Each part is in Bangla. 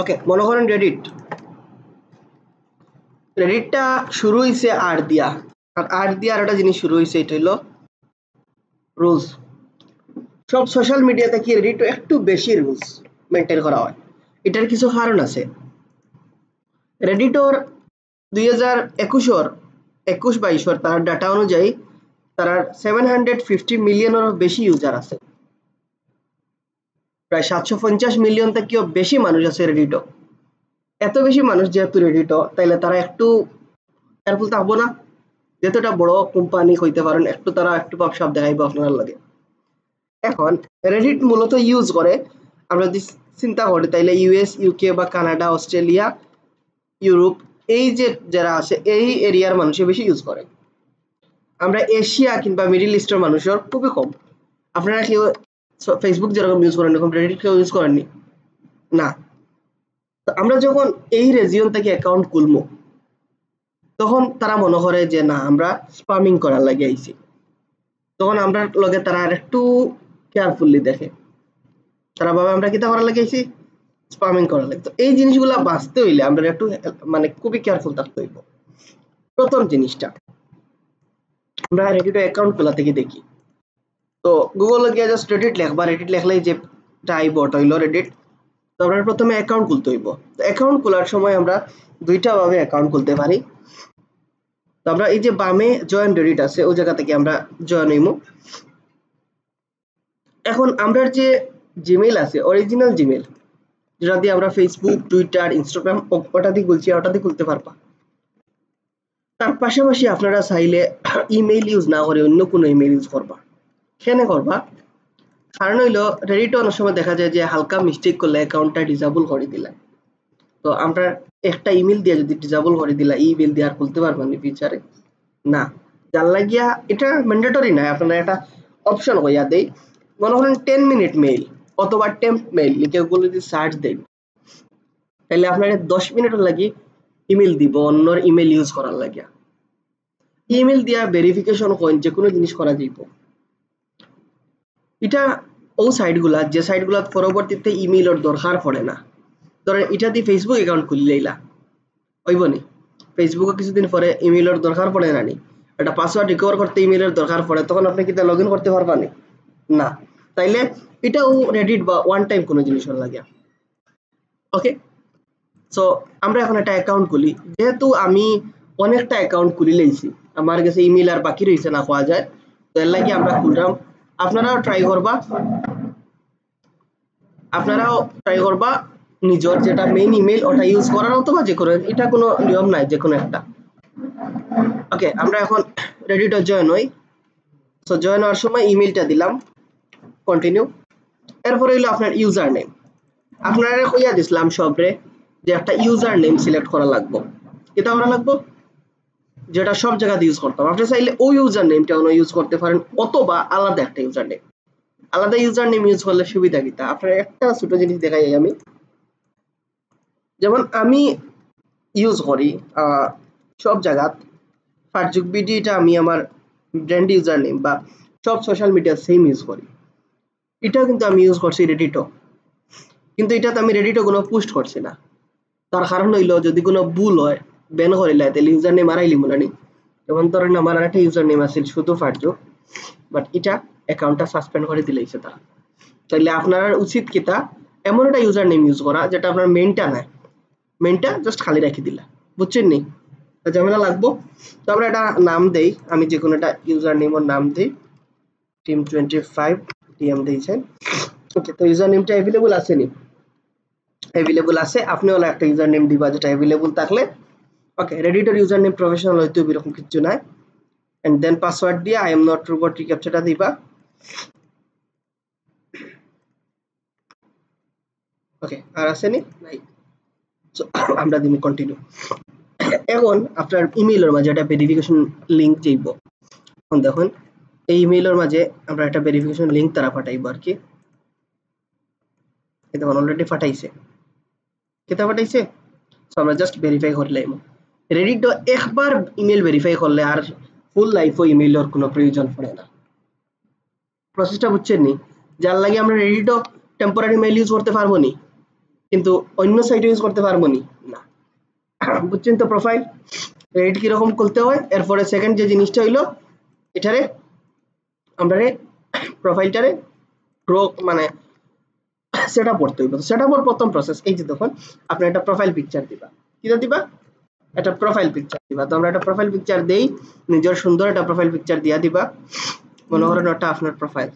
ওকে, মনে করেন রেডিটটা শুরু হয়েছে আর দিয়া, আর দিয়া আর একটা জিনিস শুরু হয়েছে, এটা হলো রুলস। সব সোশ্যাল মিডিয়াতে কি রেডিট একটু বেশি রুলস মেনটেন করা হয়, এটার কিছু কারণ আছে। রেডিটর 2021-22 তার ডাটা অনুযায়ী তার 750 মিলিয়নেরও বেশি ইউজার আছে, প্রায় 750 মিলিয়ন থেকেও বেশি মানুষ আছে রেডিটো। এত বেশি মানুষ যেহেতু রেডিটো, তাইলে তারা একটু কেয়ারফুল থাকবো না? যেহেতু এটা বড় কোম্পানি হইতে পারেন, একটু তারা একটু ভাবসাব দেখাইবো আপনার লাগে। এখন রেডিট মূলত ইউজ করে, আমরা যদি চিন্তা করি তাইলে ইউএস, ইউকে বা কানাডা, অস্ট্রেলিয়া, ইউরোপ, এই যে যারা আছে এই এরিয়ার মানুষই বেশি ইউজ করে। আমরা এশিয়া কিংবা মিডল ইস্টের মানুষের খুবই কম। আপনারা কেউ ফেসবুক যেরকম ইউজ করেন এরকম রেডিট কেউ ইউজ করেননি না। তো আমরা যখন এই রিজিয়ন থেকে অ্যাকাউন্ট খুলবো, তখন তারা মনে করে যে না আমরা স্পামিং করার লাগে আইছি, তখন আমরা লগে তারা আর একটু কেয়ারফুললি দেখে, তারা ভাবে আমরা কিতা করার লাগে আইছি, স্পামিং করার লাগে। তো এই জিনিসগুলা বাঁচতে হইলে আমরা একটু মানে খুবই কেয়ারফুল থাকতে হইব। প্রথম জিনিসটা আমরা রেডিট অ্যাকাউন্ট খোলা থেকে দেখি, তো গুগলে গিয়ে জাস্ট রেডিট লেখবা, রেডিট লেখলেই যে টাইপ ওটা হইলো রেডিট। তো আমরা প্রথমে অ্যাকাউন্ট খুলতে হইব। তো অ্যাকাউন্ট খোলার সময় আমরা দুইটা ভাবে অ্যাকাউন্ট খুলতে পারি। তো আমরা এই যে বামে জয়েন রেডিট আছে ওই জায়গা থেকে আমরা জয়েন হইমু। এখন আমরা যে জিমেইল আছে অরিজিনাল জিমেইল, যেটা দিয়ে আমরা ফেসবুক, টুইটার, ইনস্টাগ্রাম ওটা দিয়ে খুলছি, ওটা দিয়ে খুলতে পারবা। তার পাশাপাশি আপনারা চাইলে ইমেইল ইউজ না করে অন্য কোনো ইমেইল ইউজ করবা। কেন করবা? কারণ হইলো রেডিটে অনেক সময় দেখা যায় যে হালকা মিস্টেক করলে অ্যাকাউন্টটা ডিসেবল করে দিলা। তো আমরা একটা ইমেল দিয়ে যদি ডিসেবল করে দিলা, ইমেল দিয়ে আর খুলতে পারবেন না ফিউচারে না। যার লাগিয়া এটা ম্যান্ডেটরি না, আপনারা একটা অপশন হইয়া দেই। মনে করেন 10 মিনিট মেইল অথবা টেম্প মেইল লিখে ওগুলো যদি সার্চ দেন, তাহলে আপনারা 10 মিনিটের লাগি ইমেল দিব অন্যর ইমেল ইউজ করার লাগিয়া। ইমেল দিয়া ভেরিফিকেশন করেন যে কোনো জিনিস করা যাইব। এটা ও সাইটগুলা যে সাইটগুলা পরবর্তীতে ইমেইলের দরকার পড়ে না। ধরেন এটা দিয়ে ফেসবুক অ্যাকাউন্ট খুললেইলা হইব নি, ফেসবুকে কিছুদিন পরে ইমেইলের দরকার পড়ে না নি, একটা পাসওয়ার্ড রিকভার করতে ইমেইলের দরকার পড়ে, তখন আপনি কি লগ ইন করতে পারবা নি? না। তাইলে এটাও রেডিট বা ওয়ান টাইম কোনো জিনিসের লাগে। ওকে, সো আমরা এখন একটা অ্যাকাউন্ট খুলি। যেহেতু আমি অনেকটা অ্যাকাউন্ট খুলি লইছি, আমার কাছে ইমেইল আর বাকি রয়েছে না পাওয়া যায়, তো এর লাগে আমরা খুললাম। আপনারাও ট্রাই করবা নিজের যেটা মেইন ইমেইল ওটা ইউজ করার, অথবা যে কোনো, এটা কোনো নিয়ম নাই, যে কোনো একটা। ওকে, আমরা এখন রেডিটে জয়েন হই। সো জয়েন হওয়ার সময় ইমেইলটা দিলাম, কন্টিনিউ। এরপরে হইলো আপনার ইউজার নেম। আপনারা কইয়া দিছিলাম সবরে যে একটা ইউজার নেম সিলেক্ট করা লাগবে। এটা করা লাগবে যেটা সব জায়গাতে ইউজ করতাম। আপনি চাইলে ওই ইউজার নেমটা অন্য ইউজ করতে পারেন, অথবা আলাদা একটা ইউজার নেম। আলাদা ইউজার নেম ইউজ করলে সুবিধা কি তা আপনার একটা ছোট জিনিস দেখাই আমি। যেমন আমি ইউজ করি সব জায়গা ফারজুক বিডিটা আমি আমার ব্র্যান্ড ইউজার নেম বা সব সোশ্যাল মিডিয়া সেম ইউজ করি। এটাও কিন্তু আমি ইউজ করছি রেডিটো, কিন্তু এটাতে আমি রেডিটো কোনো পোস্ট করছি না। তার কারণ হইলো যদি কোনো ভুল হয় ব্যান করিলে তাহলে ইউজার নেম হারাইলি মনে। যেমন ধরেন আমার একটা ইউজার নেম আছে শুধু ফারজুক, বাট এটা অ্যাকাউন্টটা সাসপেন্ড করে দিলেইছে তা। তাহলে আপনার উচিত কিতা এমন একটা ইউজার নেম ইউজ করা যেটা আপনার মেইনটা নাই, মেইনটা জাস্ট খালি রাখি দিলা, বুঝছেন নি? ঝামেলা লাগবো। তো আমরা একটা নাম দেই, আমি যে কোনো একটা ইউজার নেমের নাম দিই, টিম 25 টিএম দিয়েছেন। ওকে, তো ইউজার নেমটা অ্যাভেলেবল আছে নি? অ্যাভেলেবল আছে। আপনি হলো একটা ইউজার নেম দিবা যেটা অ্যাভেলেবল থাকলে। ওকে, রেডিটর ইউজার নেম প্রফেশনাল হয়তো এরকম কিছু নাই। এন্ড দেন পাসওয়ার্ড দিয়ে আই এম নট রোবট রিক্যাপচারটা দিবা। ওকে, আর আসেনি নাই, সো আমরা দিন কন্টিনিউ। এখন আপনার ইমেইলের মাঝে একটা ভেরিফিকেশন লিংক যাইব। এখন দেখুন এই ইমেইলের মাঝে আমরা একটা ভেরিফিকেশন লিংক তারা পাঠাইব আর কি। এই দেখুন অলরেডি পাঠাইছে, কেটা পাঠাইছে। সো আমরা জাস্ট ভেরিফাই করলাম। রেডিট একবার ইমেল ভেরিফাই করলে আর ফুল লাইফও ইমেইলের কোনো প্রয়োজন পড়ে না। প্রসেসটা বুঝছেন নি? যার লাগে আমরা রেডিটও টেম্পোরারি মেইল ইউজ করতে পারবো নি, কিন্তু অন্য সাইটে ইউজ করতে পারবো নি না। বুঝছেন তো প্রোফাইল রেডিট কিরকম খুলতে হয়। এরপরে সেকেন্ড যে জিনিসটা হইলো এটারে আমরা প্রোফাইলটারে গ্রো মানে সেটআপ করতে হইব। সেটআপের প্রথম প্রসেস এই যে দেখুন আপনি একটা প্রোফাইল পিকচার দিবা। কিটা দিবা? একটা প্রোফাইল পিকচার দিবা। তো আমরা একটা প্রোফাইল পিকচার দেই, নিজের সুন্দর একটা প্রোফাইল পিকচার দিয়া দিবা। মনে করেন ওটা আপনার প্রোফাইল।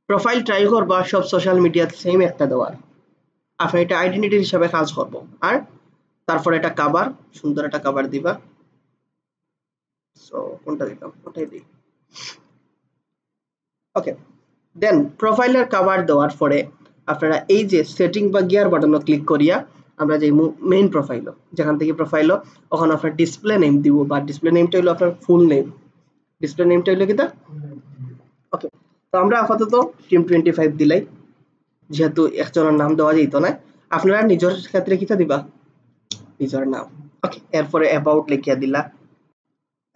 প্রোফাইল ট্রাই করবা সব সোশ্যাল মিডিয়াতে সেম একটা দেওয়ার। আপনি এটা আইডেন্টিটি হিসাবে কাজ করব। আর তারপর এটা কভার, সুন্দর একটা কভার দিবা। সো কোনটা দিলাম? ওটাই দিই। ওকে, দেন প্রোফাইলের কভার দেওয়ার পরে আপনারা এই যে সেটিং বা গিয়ার বাটনে ক্লিক করিয়া আমরা যে মেইন প্রোফাইল যেখান থেকে প্রোফাইল ওখানে আপনার ডিসপ্লে নেম দিব বা ডিসপ্লে নেমটা হলো আপনার ফুল নেম। ডিসপ্লে নেমটা হলো কিটা? ওকে, তো আমরা আপাতত টিম 25 দিলাই, যেহেতু একজনের নাম দেওয়া যেত না। আপনারা নিজের ক্ষেত্রে কিটা দিবা? নিজের নাম। ওকে, এরপরে অ্যাবাউট লিখিয়া দিলা।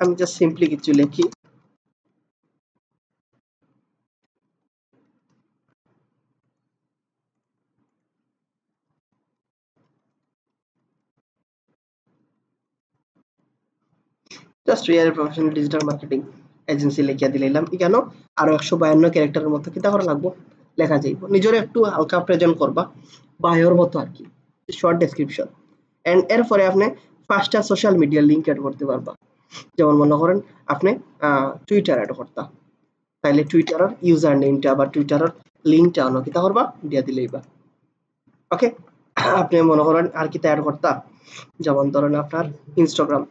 আমি জাস্ট সিম্পলি কিছু লিখি। Just real professional digital marketing agency লিখিয়া দিলাম। কেন আরো 152 ক্যারেক্টারের মতো কিতা করা লাগবো লেখা যাইব। নিজের একটু হালকা প্রেজেন্ট করবা বায়োর মতো আর কি, শর্ট ডেসক্রিপশন। এন্ড এরপরে আপনি 5টা সোশ্যাল মিডিয়া লিংক অ্যাড করতে পারবা। যেমন মনে করেন আপনি টুইটার অ্যাড করতা, তাইলে টুইটারের ইউজার নেমটা বা টুইটারের লিংকটা অন্য কিতা করবা দিয়া দিলেইবা। ওকে, আপনি মনে করেন আর কিতা অ্যাড করতা, যেমন ধরেন আপনার ইনস্টাগ্রাম,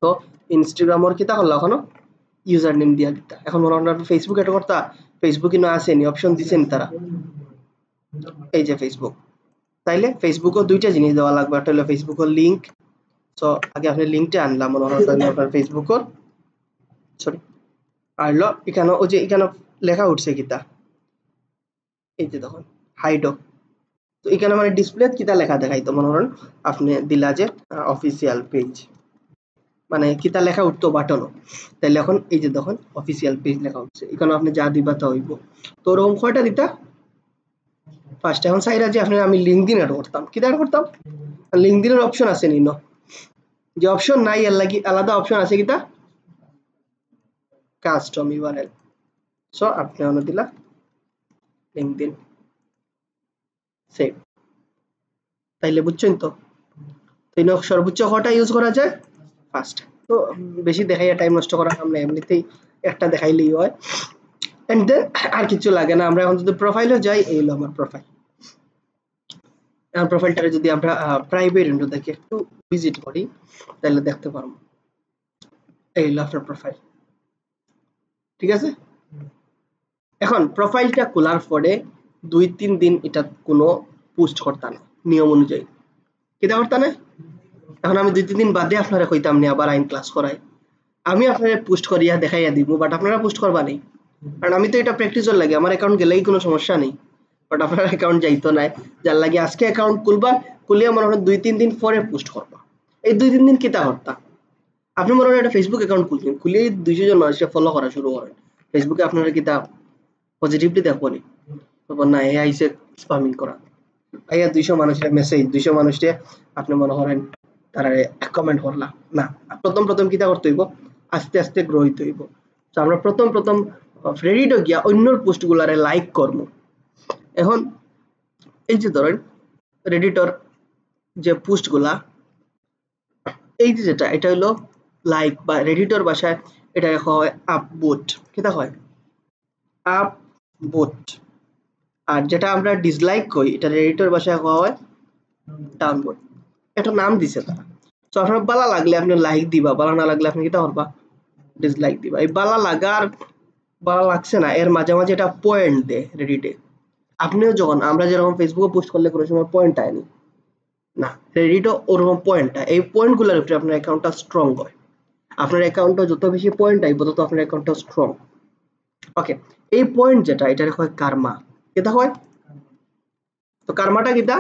তো ইনস্টাগ্রামের কিতা করলা এখনো ইউজার নেম দিয়া দিতা। এখন মনে করেন ফেসবুক অ্যাড করতা, ফেসবুক কিন্তু আসেনি, অপশন দিছেন তারা, এই যে ফেসবুক। তাইলে ফেসবুকও দুইটা জিনিস দেওয়া লাগবে, একটা হলো ফেসবুকের লিংক। সো আগে আপনি লিংকটা আনলাম, মনে করেন আপনার ফেসবুকের সরি আর হলো এখানে ওই যে এখানে লেখা উঠছে কিতা, এই যে দেখুন হাইডো। তো এখানে মানে ডিসপ্লে কিতা লেখা দেখাইতো, মনে করেন আপনি দিলা যে অফিসিয়াল পেজ, মানে কিতা লেখা উঠতো বাটনও, তাইলে এখন এই যে দেখুন অফিসিয়াল পেজ লেখা উঠছে। এখানে আপনি যা দিবা তা হইব। তো ওরকম কয়টা দিতা? ফার্স্ট। এখন চাইরা যে আপনি আমি লিঙ্কডইন অ্যাড করতাম, কিতা অ্যাড করতাম? লিঙ্কডইনের অপশন আছে নিনো, যে অপশন নাই এর লাগি আলাদা অপশন আছে কিতা কাস্টম ইউআরএল। সো আপনি অন্য দিলা লিঙ্কডইন সেভ। তাইলে বুঝছেন তো তিন সর্বোচ্চ কটা ইউজ করা যায়? ফার্স্ট। তো বেশি দেখাইয়া টাইম নষ্ট করা কাম নাই, এমনিতেই একটা দেখাইলেই হয়। এন্ড দেন আর কিছু লাগে না। আমরা এখন যদি প্রোফাইলে যাই, এই হলো আমার প্রোফাইল। আমার প্রোফাইলটারে যদি আমরা প্রাইভেট উইন্ডো থেকে একটু ভিজিট করি তাহলে দেখতে পারবো এই হলো আপনার প্রোফাইল। ঠিক আছে, এখন প্রোফাইলটা খোলার পরে 2-3 দিন এটা কোনো পোস্ট করতে না নিয়ম অনুযায়ী, কিটা করতে না। এখন আমি 2-3 দিন বাদে আপনারা কইতাম নি আবার আইন ক্লাস করাই, আমি আপনারা পোস্ট করিয়া দেখাইয়া দিব, বাট আপনারা পোস্ট করবা নেই, কারণ আমি তো এটা প্র্যাকটিসের লাগে। আমার অ্যাকাউন্ট গেলেই কোনো সমস্যা নেই, বাট আপনার অ্যাকাউন্ট যাইতো না, যার লাগে আজকে অ্যাকাউন্ট খুলবা, খুলিয়া মনে হয় 2-3 দিন পরে পোস্ট করবা। এই 2-3 দিন কিতা করতা, আপনি মনে হয় একটা ফেসবুক অ্যাকাউন্ট খুলছেন, খুলিয়ে 200 জন মানুষকে ফলো করা শুরু করেন। ফেসবুকে আপনারা কিতা পজিটিভলি দেখবো নি, না এ আইসে স্পামিং করা, আইয়া 200 মানুষের মেসেজ, 200 মানুষকে আপনি মনে করেন তারা কমেন্ট করলাম না। প্রথম প্রথম কিতা করতে হইব, আস্তে আস্তে গ্রো হইতে হইব। তো আমরা প্রথম প্রথম রেডিটে গিয়া অন্যর পোস্টগুলারে লাইক করবো। এখন এই যে ধরেন রেডিটর যে পোস্টগুলা, এই যে যেটা এটা হলো লাইক, বা রেডিটর ভাষায় এটা হয় আপভোট, কিতা হয় আপভোট। আর যেটা আমরা ডিসলাইক করি এটা রেডিটর ভাষায় হয় ডাউনভোট। একটা নাম দিছে তারা। তো আপনার বালা লাগলে আপনি লাইক দিবা, বালা না লাগলে আপনি কিতা করবা ডিসলাইক দিবা। এই বালা লাগার বালা লাগছে না এর মাঝে মাঝে এটা পয়েন্ট দেয় রেডিটে। আপনিও যখন আমরা যেরকম ফেসবুকে পোস্ট করলে কোনো সময় পয়েন্ট আয়নি না, রেডিটও ওরকম পয়েন্ট, এই পয়েন্টগুলোর উপরে আপনার অ্যাকাউন্টটা স্ট্রং হয়। আপনার অ্যাকাউন্টে যত বেশি পয়েন্ট আইব তত আপনার অ্যাকাউন্টটা স্ট্রং। ওকে, এই পয়েন্ট যেটা এটা হয় কার্মা, কিতা হয়। তো কার্মাটা কিতা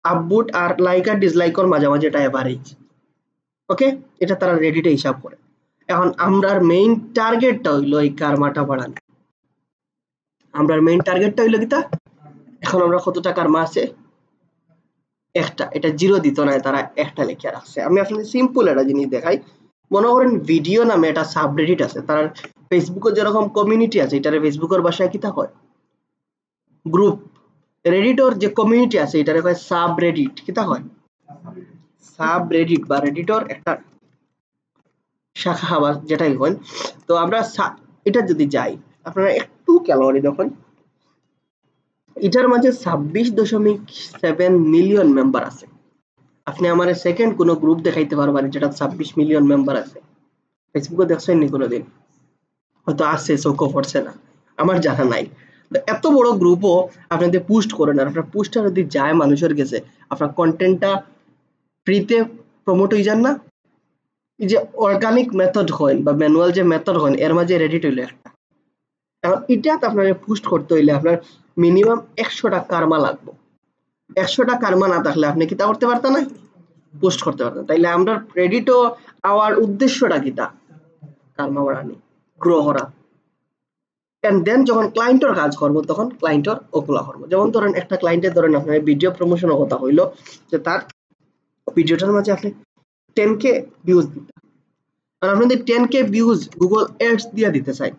আপভোট আর লাইক আর ডিসলাইকের মাঝামাঝি এটা এভারেজ। ওকে, এটা তারা রেডিটে হিসাব করে। এখন আমরার মেইন টার্গেটটা হইলো এই কার্মাটা বাড়ানো। আমরার মেইন টার্গেটটা হইলো কিতা এখন আমরা কত টাকার মা আছে একটা, এটা জিরো দিত না, তারা একটা লেখা রাখছে। আমি আপনাদের সিম্পল একটা জিনিস দেখাই। মনে করেন ভিডিও নামে একটা সাবরেডিট আছে, তার ফেসবুকে যেরকম কমিউনিটি আছে, এটারে ফেসবুকের ভাষায় কি কয় গ্রুপ। রেডিটর যে কমিউনিটি আছে এটারে কয় সাবরেডিট। কি কয় সাবরেডিট বা রেডিটর একটা শাখা বা যেটাই হয়। তো আমরা এটা যদি যাই, আপনারা একটু ক্যালোরি দেখুন, এটার মাঝে 26.7 মিলিয়ন মেম্বার আছে। আপনি আমার সেকেন্ড কোনো গ্রুপ দেখাইতে পারবেন যেটা 26 মিলিয়ন মেম্বার আছে? ফেসবুকে দেখছেন নি কোনোদিন? হয়তো আছে, চোখও পড়ছে না, আমার জানা নাই। এত বড় গ্রুপও আপনাদের পোস্ট করেন, আর আপনার পোস্টটা যদি যায় মানুষের কাছে, আপনার কন্টেন্টটা ফ্রিতে প্রমোট হয়ে যান না? এই যে অর্গানিক মেথড হয় বা ম্যানুয়াল যে মেথড হয়, এর মাঝে রেডিট হইলো একটা। এখন এটাতে আপনার পোস্ট করতে হইলে আপনার মিনিমাম 100টা কারমা লাগবে। 100টা কারমা না থাকলে আপনি কিতা করতে পারতেন না, পোস্ট করতে পারতেন। তাইলে আমরা রেডিটও আওয়ার উদ্দেশ্যটা কিতা, কারমা বাড়ানি, গ্রো করা। এন্ড দেন যখন ক্লায়েন্টের কাজ করবো তখন ক্লায়েন্টের ওগুলা করবো। যেমন ধরেন একটা ক্লায়েন্টের ধরেন আপনার ভিডিও প্রমোশনের কথা হইলো যে তার ভিডিওটার মাঝে আপনি 10K ভিউজ দিতে, আর আপনাদের 10K ভিউজ গুগল অ্যাডস দিয়ে দিতে চাই,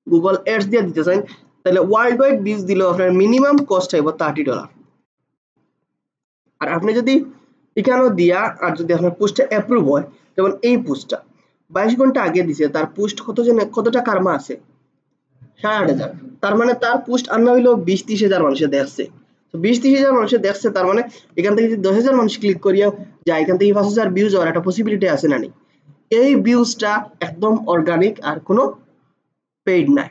গুগল অ্যাডস দিয়ে দিতে চাই, তাহলে ওয়ার্ল্ড ওয়াইড ভিউজ দিলেও আপনার মিনিমাম কস্ট হইব $30। আর আপনি যদি এখানেও দিয়া আর যদি আপনার পোস্টটা অ্যাপ্রুভ হয়, যেমন এই পোস্টটা 22 ঘন্টা আগে দিছে, তার পোস্ট কতটা কারমা আছে 8,500। তার মানে তার পোস্ট আর না হইলেও 20-30 হাজার মানুষে দেখছে। তো 20-30 হাজার মানুষে দেখছে, তার মানে এখান থেকে যদি 10,000 মানুষ ক্লিক করিয়া যায়, এখান থেকে 5,000 ভিউজ হওয়ার একটা পসিবিলিটি আছে না? এই ভিউজটা একদম অর্গানিক আর কোনো পেইড নাই।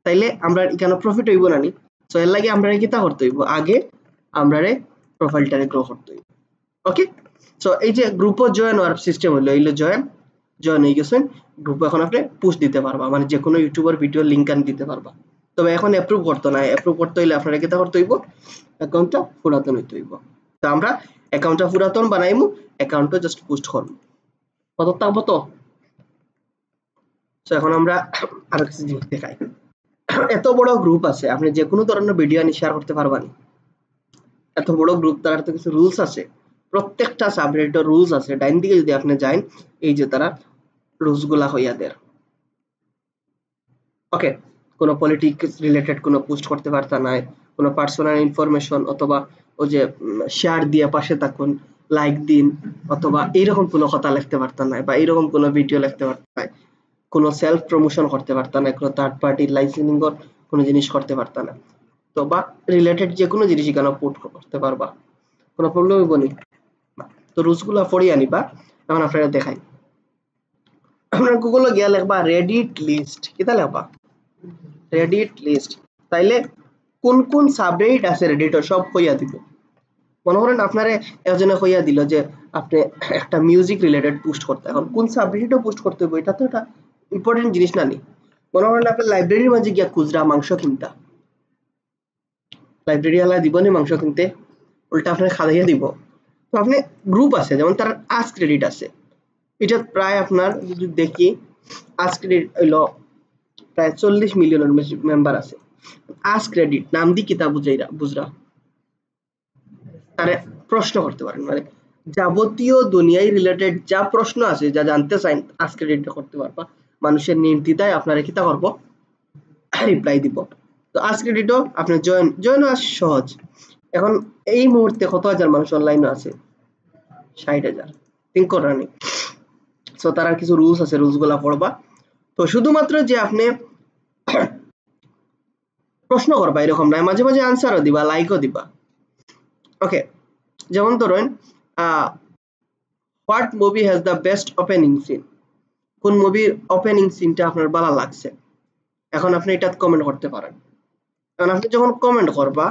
তাইলে আমরা এখানে প্রফিট হইব না? সো এর লাগে আমরা কিতা করতে হইব, আগে আমরা প্রোফাইলটারে গ্রো করতে হইব। ওকে, সো এই যে গ্রুপও জয়েন হওয়ার সিস্টেম হইলো, এইলো জয়েন হয়ে গেছেন গ্রুপে, এখন আপনি পোস্ট দিতে পারবা, মানে যে কোনো ইউটিউবার ভিডিও লিংক আন দিতে পারবা। তবে এখন অ্যাপ্রুভ করতে না, অ্যাপ্রুভ করতে হইলে আপনারা কিতা করতে হইব, অ্যাকাউন্টটা পুরাতন হইতে হইব। তো আমরা অ্যাকাউন্টটা পুরাতন বানাইমু, অ্যাকাউন্টটা জাস্ট পোস্ট করব, কত থাকবো তো। তো এখন আমরা আরো কিছু জিনিস দেখাই। এত বড় গ্রুপ আছে, আপনি যে কোনো ধরনের ভিডিও আনি শেয়ার করতে পারবেন। এত বড় গ্রুপ, তার তো কিছু রুলস আছে, প্রত্যেকটা সাবরেডিটের রুলস আছে। ডাইন দিকে যদি আপনি যান, এই যে তারা রুলস গুলা হইয়া দেয়। ওকে, কোনো পলিটিক্স রিলেটেড কোনো পোস্ট করতে পারতা নাই, কোনো পার্সোনাল ইনফরমেশন অথবা ও যে শেয়ার দিয়ে পাশে থাকুন, লাইক দিন, অথবা এইরকম কোনো কথা লিখতে পারতা নাই, বা এইরকম কোনো ভিডিও লিখতে পারতা নাই, কোনো সেলফ প্রমোশন করতে পারতা না, কোনো থার্ড পার্টি লাইসেন্সিং কোনো জিনিস করতে পারতা না। তো বা রিলেটেড যে কোনো জিনিস এখানে পোস্ট করতে পারবা, কোনো প্রবলেম হইব নি। তো রুলস গুলা পড়িয়ে আনিবা, এখন আপনারা দেখাই। আপনার গুগলে গিয়া লিখবা রেডিট লিস্ট। কিতা লিখবা? Reddit list. তাইলে কোন কোন সাবরেডিট আছে রেডিটর সব কইয়া দিব। মনে করেন আপনারে একজনে কইয়া দিল যে আপনি একটা মিউজিক রিলেটেড পোস্ট করতে, এখন কোন সাবরেডিটও পোস্ট করতে হবে, এটা তো একটা ইম্পর্টেন্ট জিনিস না? মনে করেন আপনি লাইব্রেরির মাঝে গিয়া খুচরা মাংস কিনতা, লাইব্রেরি ওয়ালা দিব নি মাংস কিনতে? উল্টা আপনার খাওয়াইয়া দিব। তো আপনি গ্রুপ আছে, যেমন তার আস্ক রেডিট আছে, এটা প্রায় আপনার যদি দেখি আস্ক রেডিট হইল প্রায় 40 মিলিয়নের মেম্বার আছে। আস্ক রেডিট নাম দি কিতা বুঝরা, তারে প্রশ্ন করতে পারেন, মানে যাবতীয় দুনিয়ায় রিলেটেড যা প্রশ্ন আছে, যা জানতে চান আস্ক রেডিট করতে পারবা, মানুষের নির্দ্বিধায় আপনারা কিতা করব, রিপ্লাই দিব। তো আস্ক রেডিটও আপনি জয়েন হওয়া সহজ। এখন এই মুহূর্তে কত হাজার মানুষ অনলাইনে আছে? 60,000। থিঙ্ক করানি। সো তার কিছু রুলস আছে, রুলস গুলা পড়বা। তো শুধুমাত্র যে আপনি প্রশ্ন করবা এরকম নাই, মাঝে মাঝে আনসারও দিবা, লাইকও দিবা। ওকে, যেমন ধরেন what movie has the best opening scene, কোন মুভির ওপেনিং সিনটা আপনার ভালো লাগছে, এখন আপনি এটা কমেন্ট করতে পারেন। কারণ আপনি যখন কমেন্ট করবা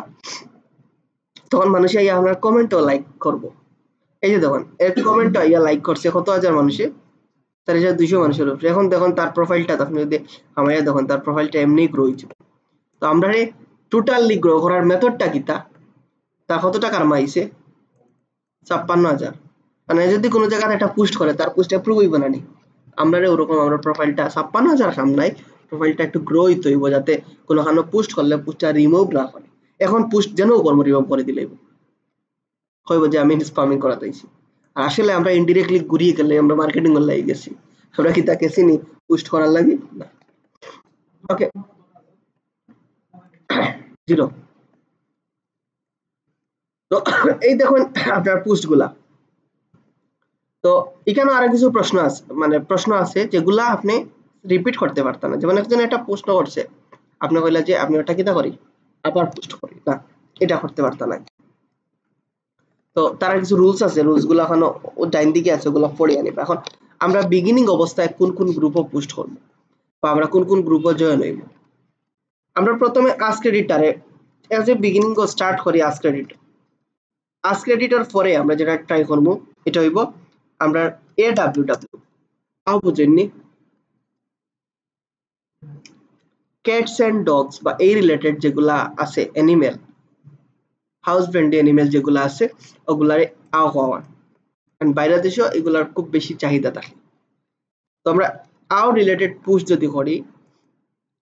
তখন মানুষ আইয়া আপনার কমেন্টও লাইক করব। এই যে দেখুন এর কমেন্টটা আইয়া লাইক করছে কত হাজার মানুষে, 4,200 মানুষের উপরে। এখন দেখুন তার প্রোফাইলটা, আপনি যদি আমায় দেখুন তার প্রোফাইলটা এমনি গ্রো হয়েছে। তো আমরা টোটালি গ্রো করার মেথডটা কিতা, তা কত টাকার মাইছে 56,000। মানে যদি কোনো জায়গায় একটা পোস্ট করে, তার পোস্ট অ্যাপ্রুভ হইব না? আমরা ওরকম আমরা প্রোফাইলটা 56,000 সামলাই, প্রোফাইলটা একটু গ্রো হইতে হইব, যাতে কোনোখানে পোস্ট করলে পোস্টটা রিমুভ না করে। এখন পোস্ট যেন কর্ম রিমুভ করে দিলে কইব যে আমি স্প্যামিং করা চাইছি। আর আসলে আমরা ইনডিরেক্টলি ঘুরিয়ে গেলে আমরা মার্কেটিং এর লাগি গেছি, আমরা কি তাকে চিনি পোস্ট করার লাগি না। ওকে, জিরো। তো এই দেখুন আপনার পোস্টগুলা। তো এখানে আরো কিছু প্রশ্ন আছে, মানে প্রশ্ন আছে যেগুলা আপনি রিপিট করতে পারতেন না। যেমন একজন একটা প্রশ্ন করছে, আপনি কইলা যে আপনি ওটা কিটা করি আবার পোস্ট করি না, এটা করতে পারতেন না। তো তার কিছু রুলস আছে, রুলস গুলো এখন ডাইন দিকে আছে, ওগুলো পড়ে আনিব। এখন আমরা বিগিনিং অবস্থায় কোন কোন গ্রুপে পোস্ট করব বা আমরা কোন কোন গ্রুপে জয়েন হইব। আমরা প্রথমে আস্ক এডিটরে এজ এ বিগিনিং স্টার্ট করি। আস্ক এডিটর পরে আমরা যেটা ট্রাই করব এটা হইব আমরা AWW তাও বুঝেননি, ক্যাটস এন্ড ডগস বা এই রিলেটেড যেগুলা আছে, অ্যানিমেল হাউস ব্র্যান্ড অ্যানিমেল যেগুলা আছে ওগুলারে আও হওয়ার, কারণ বাইরের দেশে এগুলার খুব বেশি চাহিদা থাকে। তো আমরা আও রিলেটেড পোস্ট যদি করি,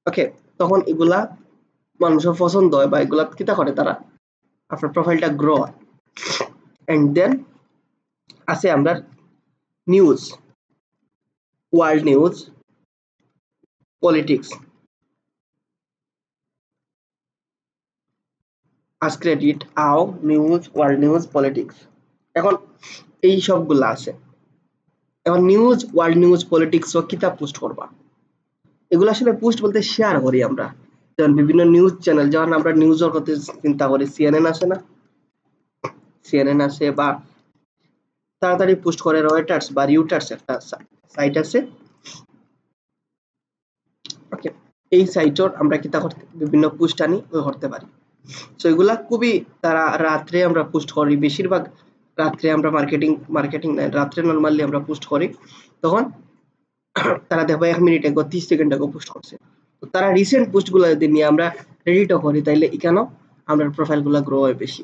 ওকে, তখন এগুলা মানুষের পছন্দ হয় বা এগুলা কিতা করে তারা আপনার প্রোফাইলটা গ্রো হয়। এন্ড দেন আছে আমরা news, world news, politics, ask edit, আও, নিউজ, ওয়ার্ল্ড নিউজ, পলিটিক্স। এখন এই সবগুলা আছে। এখন নিউজ, ওয়ার্ল্ড নিউজ, পলিটিক্স ও কিতাব পোস্ট করবা, এগুলো আসলে পোস্ট বলতে শেয়ার করি আমরা। যেমন বিভিন্ন নিউজ চ্যানেল, যেমন আমরা নিউজের কথা চিন্তা করি, সিএনএন আছে না, সিএনএন আছে, বা তাড়াতাড়ি পোস্ট করে রয়টার্স বা রিউটার্স একটা সাইট আছে। ওকে, এই সাইটর আমরা কিতা করতে বিভিন্ন পোস্ট আনি করতে পারি। সো এগুলা খুবই তারা রাত্রে আমরা পোস্ট করি, বেশিরভাগ রাত্রে আমরা মার্কেটিং না, রাত্রে নরমালি আমরা পোস্ট করি। তখন তারা দেখবো 1 মিনিটে 30 সেকেন্ড আগে পোস্ট করছে। তো তারা রিসেন্ট পোস্ট গুলো যদি নিয়ে আমরা রেডিটও করি, তাইলে এখানেও আমরা প্রোফাইল গুলো গ্রো হয় বেশি,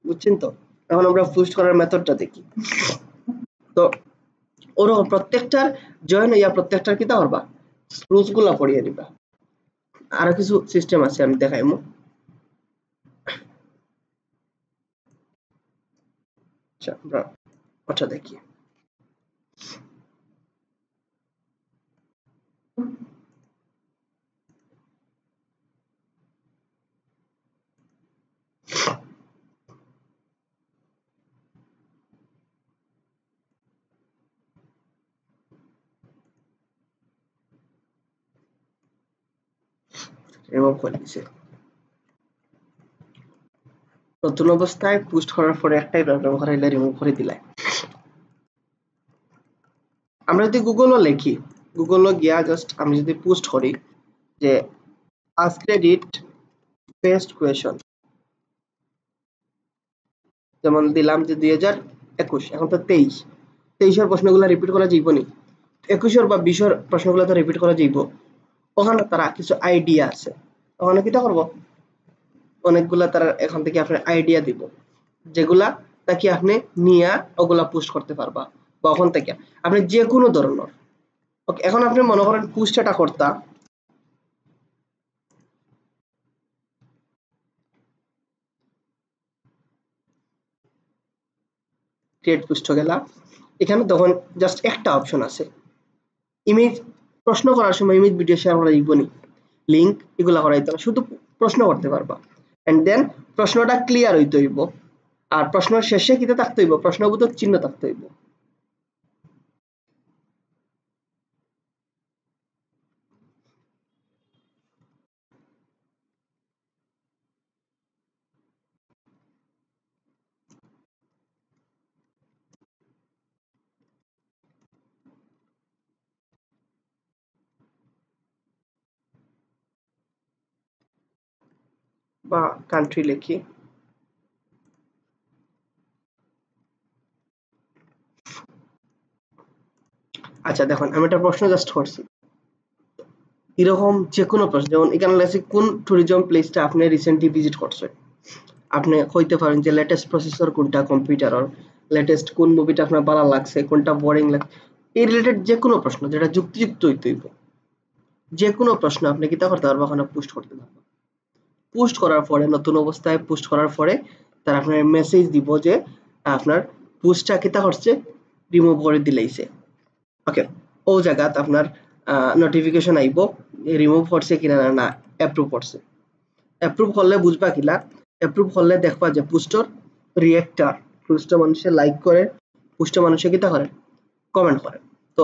বুঝছেন? তো এখন আমরা পোস্ট করার মেথডটা দেখি। তো ওরকম প্রত্যেকটার জয়েন হইয়া প্রত্যেকটার কিতা করবা রুলস গুলা পড়িয়ে দিবা। আরো কিছু সিস্টেম আছে আমি দেখাইমু। আচ্ছা, আমরা ওটা দেখি। রিমুভ করে দিছে। নতুন অবস্থায় পোস্ট করার পরে একটাই ব্যবহার হইলে রিমুভ করে দিলে। আমরা যদি গুগলও লিখি, গুগলও গিয়া জাস্ট আমি যদি পোস্ট করি যে আস্ক এডিট বেস্ট কোয়েশ্চন, যেমন দিলাম যে 2021, এখন তো 23 প্রশ্নগুলো রিপিট করা যাইব নি, 21 বা 20 প্রশ্নগুলো তো রিপিট করা যাইব। ওখানে তারা কিছু আইডিয়া আছে, ওখানে কিটা করব অনেকগুলা তারা এখান থেকে আপনার আইডিয়া দিব, যেগুলা তাকে আপনি নিয়ে ওগুলা পোস্ট করতে পারবা। বা ওখান থেকে আপনি যে কোনো ধরনের, ওকে, এখন আপনি মনে করেন পোস্টটা করতা, ক্রিয়েট পোস্ট গেলা, এখানে তখন জাস্ট একটা অপশন আছে ইমেজ। প্রশ্ন করার সময় ইমেজ ভিডিও শেয়ার করা যাইব নি, লিংক এগুলা করা যাইতো না, শুধু প্রশ্ন করতে পারবা। এন্ড দেন প্রশ্নটা ক্লিয়ার হইতে হইব, আর প্রশ্নের শেষে কিতে থাকতে হইব, প্রশ্নবোধক চিহ্ন থাকতে হইব। বা কান্ট্রি লিখি, আচ্ছা দেখুন আমি একটা প্রশ্ন জাস্ট করছি, এরকম যে কোনো প্রশ্ন, যেমন এখানে লেখছি কোন ট্যুরিজম প্লেসটা আপনি রিসেন্টলি ভিজিট করছেন, আপনি কইতে পারেন যে লেটেস্ট প্রসেসর কোনটা কম্পিউটারের, লেটেস্ট কোন মুভিটা আপনার ভালো লাগছে, কোনটা বোরিং লাগছে, এই রিলেটেড যে কোনো প্রশ্ন যেটা যুক্তিযুক্ত হইতে হইব, যে কোনো প্রশ্ন আপনি কিতা করতে পারবেন, ওখানে পোস্ট করতে পারবেন। পোস্ট করার পরে নতুন অবস্থায় পোস্ট করার পরে তারা আপনার মেসেজ দিব যে আপনার পোস্টটা কিতা করছে রিমুভ করে দিলাইছে ওকে ও জায়গাত আপনার নোটিফিকেশন আইব রিমুভ করছে কিনা না অ্যাপ্রুভ করছে অ্যাপ্রুভ করলে বুঝবা কিলা অ্যাপ্রুভ করলে দেখবা যে পোস্টর রিয়েক্টার পোস্ট মানুষে লাইক করে পোস্ট মানুষে কিতা করে কমেন্ট করে তো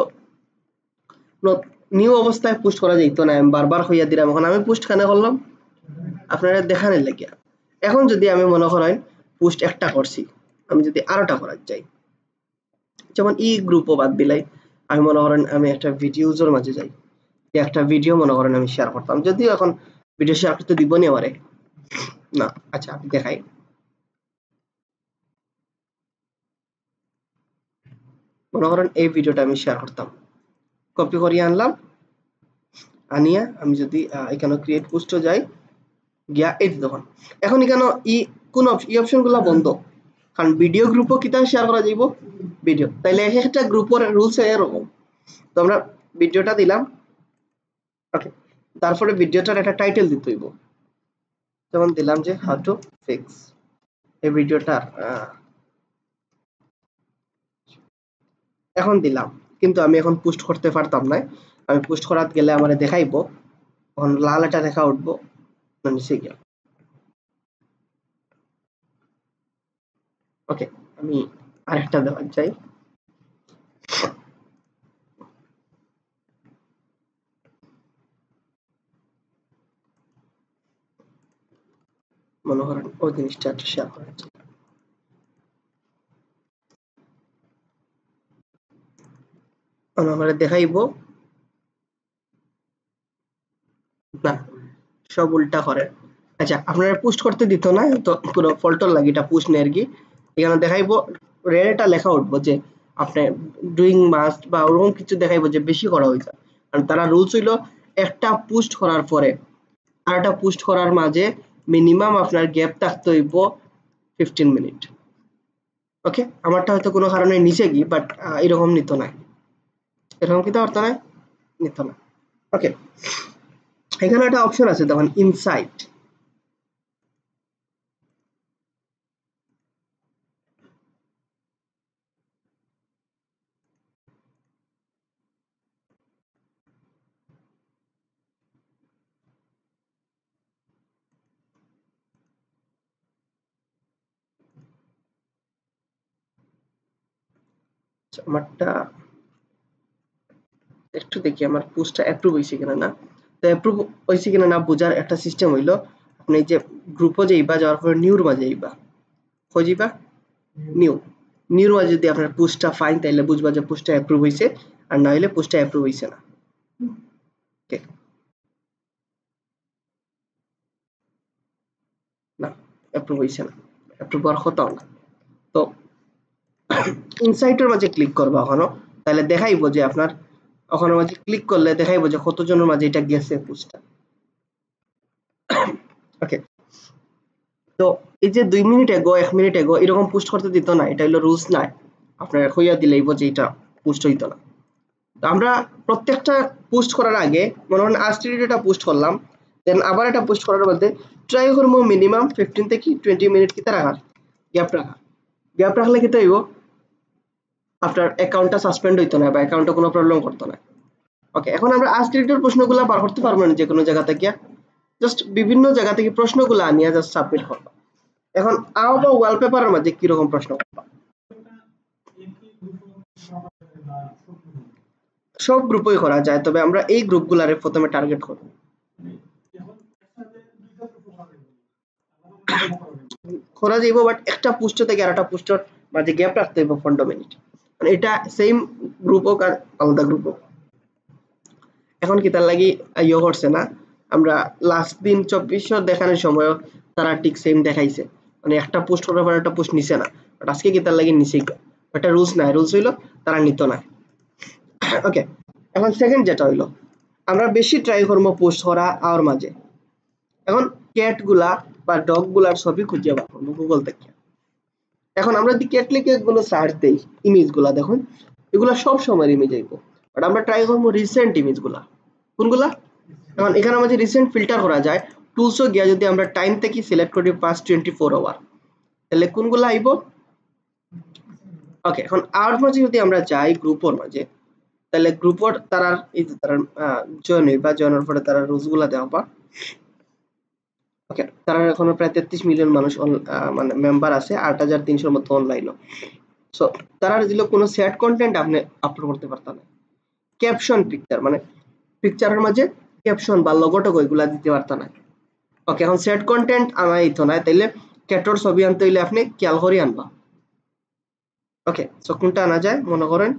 নিউ অবস্থায় পোস্ট করা যাইতো না আমি বারবার হইয়া দিলাম এখন আমি পোস্ট কেন করলাম আপনারা দেখানোর লাগিয়া এখন যদি আমি মনে করেন পোস্ট একটা করছি আমি যদি আরোটা করার চাই যেমন ই গ্রুপও বাদ দিলাই আমি মনে করেন আমি একটা ভিডিওজের মাঝে যাই একটা ভিডিও মনে করেন আমি শেয়ার করতাম যদিও এখন ভিডিও শেয়ার করতে দিব নি আমারে না আচ্ছা আমি দেখাই মনে করেন এই ভিডিওটা আমি শেয়ার করতাম কপি করিয়ে আনলাম আনিয়া আমি যদি এখানে ক্রিয়েট পোস্টে যাই গিয়া এই দেখুন এখন এখানে কোন এই অপশনগুলো বন্ধ কারণ ভিডিও গ্রুপও কিতা শেয়ার করা যাইব ভিডিও তাইলে একটা গ্রুপের রুলস এরকম তো আমরা ভিডিওটা দিলাম ওকে তারপরে ভিডিওটার একটা টাইটেল দিতে হইব যেমন দিলাম যে হাউ টু ফিক্স এই ভিডিওটার এখন দিলাম কিন্তু আমি এখন পোস্ট করতে পারতাম না আমি পোস্ট করাতে গেলে আমারে দেখাইবো তখন লাল একটা রেখা উঠবো নিচে গিয়া ওকে আমি আরেকটা দেওয়ার চাই মনে করেন ওই জিনিসটা একটু শেয়ার করার চাই আমরা দেখাইবো না সব উল্টা করে আচ্ছা আপনারা পোস্ট করতে দিত না তো পুরো ফল্টর লাগি এটা পোস্ট নেই আর কি এখানে দেখাইবো রেডটা লেখা উঠবো যে আপনি ডুইং মাস্ট বা ওরকম কিছু দেখাইবো যে বেশি করা হয়েছে কারণ তারা রুলস হইলো একটা পোস্ট করার পরে আরেকটা পোস্ট করার মাঝে মিনিমাম আপনার গ্যাপ থাকতে হইব 15 মিনিট ওকে আমারটা হয়তো কোনো কারণে নিচে গিয়ে বাট এরকম নিত না এরকম কি তো অর্থ নাই নিত না ওকে এখানে একটা অপশন আছে দেখুন ইনসাইট আমারটা একটু দেখি আমার পোস্টটা অ্যাপ্রুভ হইছে কিনা না তো অ্যাপ্রুভ হইছে কিনা না বোঝার একটা সিস্টেম হইলো আপনি যে গ্রুপে যাইবা যাওয়ার পরে নিউর মাঝে যাইবা খুঁজিবা নিউর মাঝে যদি আপনার পোস্টটা ফাইন তাইলে বুঝবা যে পোস্টটা অ্যাপ্রুভ হইছে আর না হইলে পোস্টটা অ্যাপ্রুভ হইছে না ওকে না অ্যাপ্রুভ হইছে না অ্যাপ্রুভ হওয়ার কথাও না তো ইনসাইটের মাঝে ক্লিক করবা ওখানে তাহলে দেখাইবো যে আপনার ওখানে মাঝে ক্লিক করলে দেখাইবো যে কতজনের মাঝে এটা গেছে পোস্টটা ওকে তো এই যে 2 মিনিট এগো 1 মিনিট এগো এরকম পোস্ট করতে দিত না এটা হলো রুলস নাই আপনার হইয়া দিলেইবো যে এটা পোস্ট হইতো না তো আমরা প্রত্যেকটা পোস্ট করার আগে মনে হয় আজকে এটা পোস্ট করলাম দেন আবার এটা পোস্ট করার মধ্যে ট্রাই করবো মিনিমাম 15 থেকে 20 মিনিট কিতা রাখার গ্যাপ রাখলে কিতা হইব আপনার অ্যাকাউন্টটা সাসপেন্ড হইতো না বা অ্যাকাউন্টে কোনো প্রবলেম করতো না ওকে এখন আমরা আজকের প্রশ্নগুলো বার করতে পারবো না যে কোনো জায়গা থেকে জাস্ট বিভিন্ন জায়গা থেকে প্রশ্নগুলো আনিয়া জাস্ট সাবমিট করবো এখন আও বা ওয়ালপেপারের মধ্যে কি রকম প্রশ্ন করবা সব গ্রুপই করা যায় তবে আমরা এই গ্রুপগুলারে প্রথমে টার্গেট করব করা যাইব বাট একটা পোস্ট থেকে আরেকটা পোস্টের মাঝে গ্যাপ রাখতে হইব 15 মিনিট মানে এটা সেম গ্রুপ হোক আর আলাদা গ্রুপ হোক এখন কি তার লাগি ইয়ে করছে না আমরা লাস্ট দিন 2400 দেখানোর সময় তারা ঠিক সেম দেখাইছে মানে একটা পোস্ট করার পর একটা পোস্ট নিছে না বাট আজকে কি তার লাগি নিছে এটা রুলস নাই রুলস হইলো তারা নিত না ওকে এখন সেকেন্ড যেটা হইলো আমরা বেশি ট্রাই করবো পোস্ট করা আর মাঝে এখন ক্যাট গুলা বা ডগ গুলার ছবি খুঁজে বার করবো গুগল থেকে এখন আমরা যদি ক্যাট লিখে গুলো সার্চ দেই ইমেজ গুলা দেখুন এগুলা সব সময় ইমেজ আইব বাট আমরা ট্রাই করবো রিসেন্ট ইমেজ গুলা কোনগুলা এখন এখানে আমাদের রিসেন্ট ফিল্টার করা যায় টুলসও গিয়া যদি আমরা টাইম থেকে সিলেক্ট করি পাস 24 আওয়ার তাহলে কোনগুলো আইব ওকে এখন আর মাঝে যদি আমরা যাই গ্রুপর মাঝে তাহলে গ্রুপর তারা এই যে তারা জয়েন হইবা জয়েনের পরে তারা রুলস গুলা দেওয়া পা ওকে তারা এখন প্রায় 33 মিলিয়ন মানুষ মানে মেম্বার আছে 8300 এর মতো অনলাইন সো তারা দিল কোনো সেট কন্টেন্ট আপনি আপলোড করতে পারতা না ক্যাপশন পিকচার মানে পিকচারের মাঝে ক্যাপশন বা লোগোটা কইগুলা দিতে পারতা না ওকে এখন সেট কন্টেন্ট আনাই তো না তাইলে ক্যাটর ছবি আনতে হইলে আপনি খেয়াল করে আনবা ওকে সো কোনটা আনা যায় মনে করেন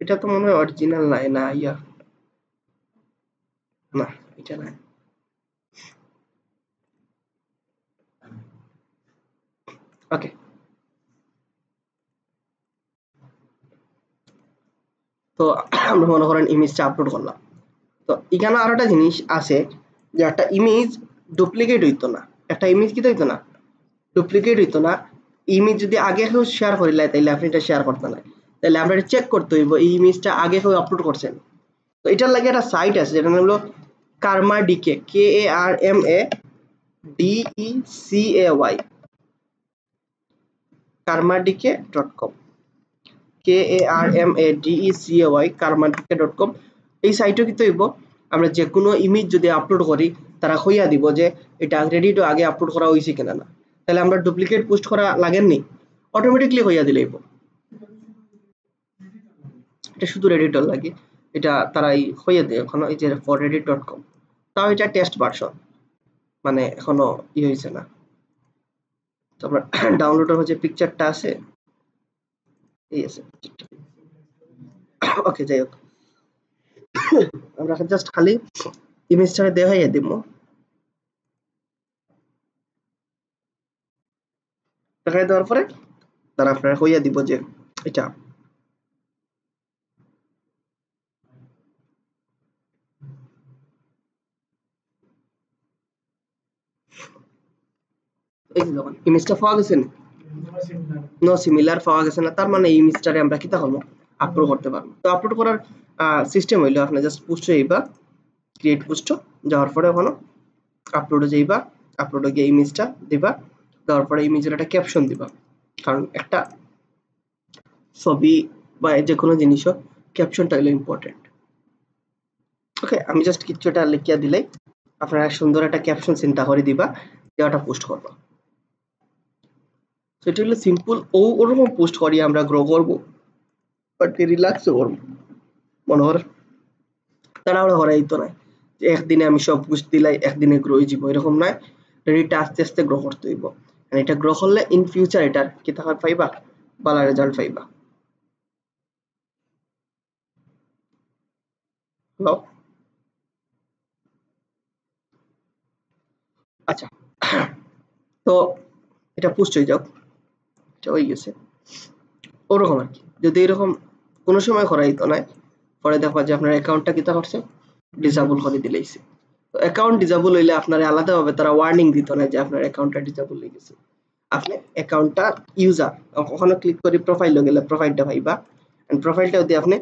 এটা তো মনে হয় অরিজিনাল নাই না ইয়া না এটা না ওকে তো আমরা মনে করেন ইমেজটা আপলোড করলাম তো এখানে আর একটা জিনিস আছে যে একটা ইমেজ ডুপ্লিকেট হইতো না একটা ইমেজ কি হইতো না ডুপ্লিকেট হইতো না ইমেজ যদি আগে কেউ শেয়ার করিলে তাইলে আপনি এটা শেয়ার করতে না তাহলে আমরা এটা চেক করতে হইব এই ইমেজটা আগে কেউ আপলোড করছেন তো এটার লাগে একটা সাইট আছে যেটা হলো কারমাডিকে KARMADECAY karmadike.com KARMADECAY karmadike.com এই সাইটও কি হইব আমরা যে কোনো ইমেজ যদি আপলোড করি তারা কইয়া দিব যে এটা রেডি টু আগে আপলোড করা হইছে কিনা না তাহলে আমরা ডুপ্লিকেট পোস্ট করা লাগেননি অটোমেটিকলি কইয়া দিলেইব এটা শুধু রেডিটর লাগে এটা তারাই কইয়া দেয় এখনো এই যে forreddit.com তাও এটা টেস্ট ভার্সন মানে এখনো হইছে না তো আমরা ডাউনলোডের হচ্ছে পিকচারটা আছে এই আছে ওকে যাই হোক আমরা জাস্ট খালি ইমেজটা দেখাইয়া দিব দেখাই দেওয়ার পরে তারা আপনারা কইয়া দিব যে এটা এই যে দেখুন ইমেজটা পাওয়া গেছে না নো সিমিলার পাওয়া গেছে না তার মানে এই ইমেজটারে আমরা কিতা করব আপলোড করতে পারবো তো আপলোড করার সিস্টেম হইলো আপনি জাস্ট পোস্টে যাইবা ক্রিয়েট পোস্ট যাওয়ার পরে ওখানে আপলোডে যাইবা আপলোডে গিয়ে ইমেজটা দিবা দেওয়ার পরে ইমেজের একটা ক্যাপশন দিবা কারণ একটা ছবি বা যে কোনো জিনিসও ক্যাপশনটা হলো ইম্পর্টেন্ট ওকে আমি জাস্ট কিছুটা লিখিয়া দিলেই আপনারা সুন্দর একটা ক্যাপশন চিন্তা করে দিবা যেটা পোস্ট করবা সো এটা হলো সিম্পল ওরকম পোস্ট করি আমরা গ্রো করব বাট রিল্যাক্স করব মনে হয় তাড়াহুড়া করাই তো নাই যে একদিনে আমি সব পোস্ট দিলাই একদিনে গ্রো হয়ে যাব এরকম নয় এটা আস্তে আস্তে গ্রো করতে হইব আর এটা গ্রো করলে ইন ফিউচার এটার কি থাকা পাইবা ভালো রেজাল্ট পাইবা হ্যালো আচ্ছা তো এটা পোস্ট হয়ে যাও এটা হয়ে গেছে ওরকম আর কি যদি এরকম কোনো সময় করা হইতো না পরে দেখবা যে আপনার অ্যাকাউন্টটা কিতা করছে ডিসেবল করে দিলেইছে তো অ্যাকাউন্ট ডিসেবল হইলে আপনার আলাদাভাবে তারা ওয়ার্নিং দিত না যে আপনার অ্যাকাউন্টটা ডিসেবল হয়ে গেছে আপনি অ্যাকাউন্টটা ইউজার ওখানে ক্লিক করে প্রোফাইলে গেলে প্রোফাইলটা পাইবা এন্ড প্রোফাইলটা যদি আপনি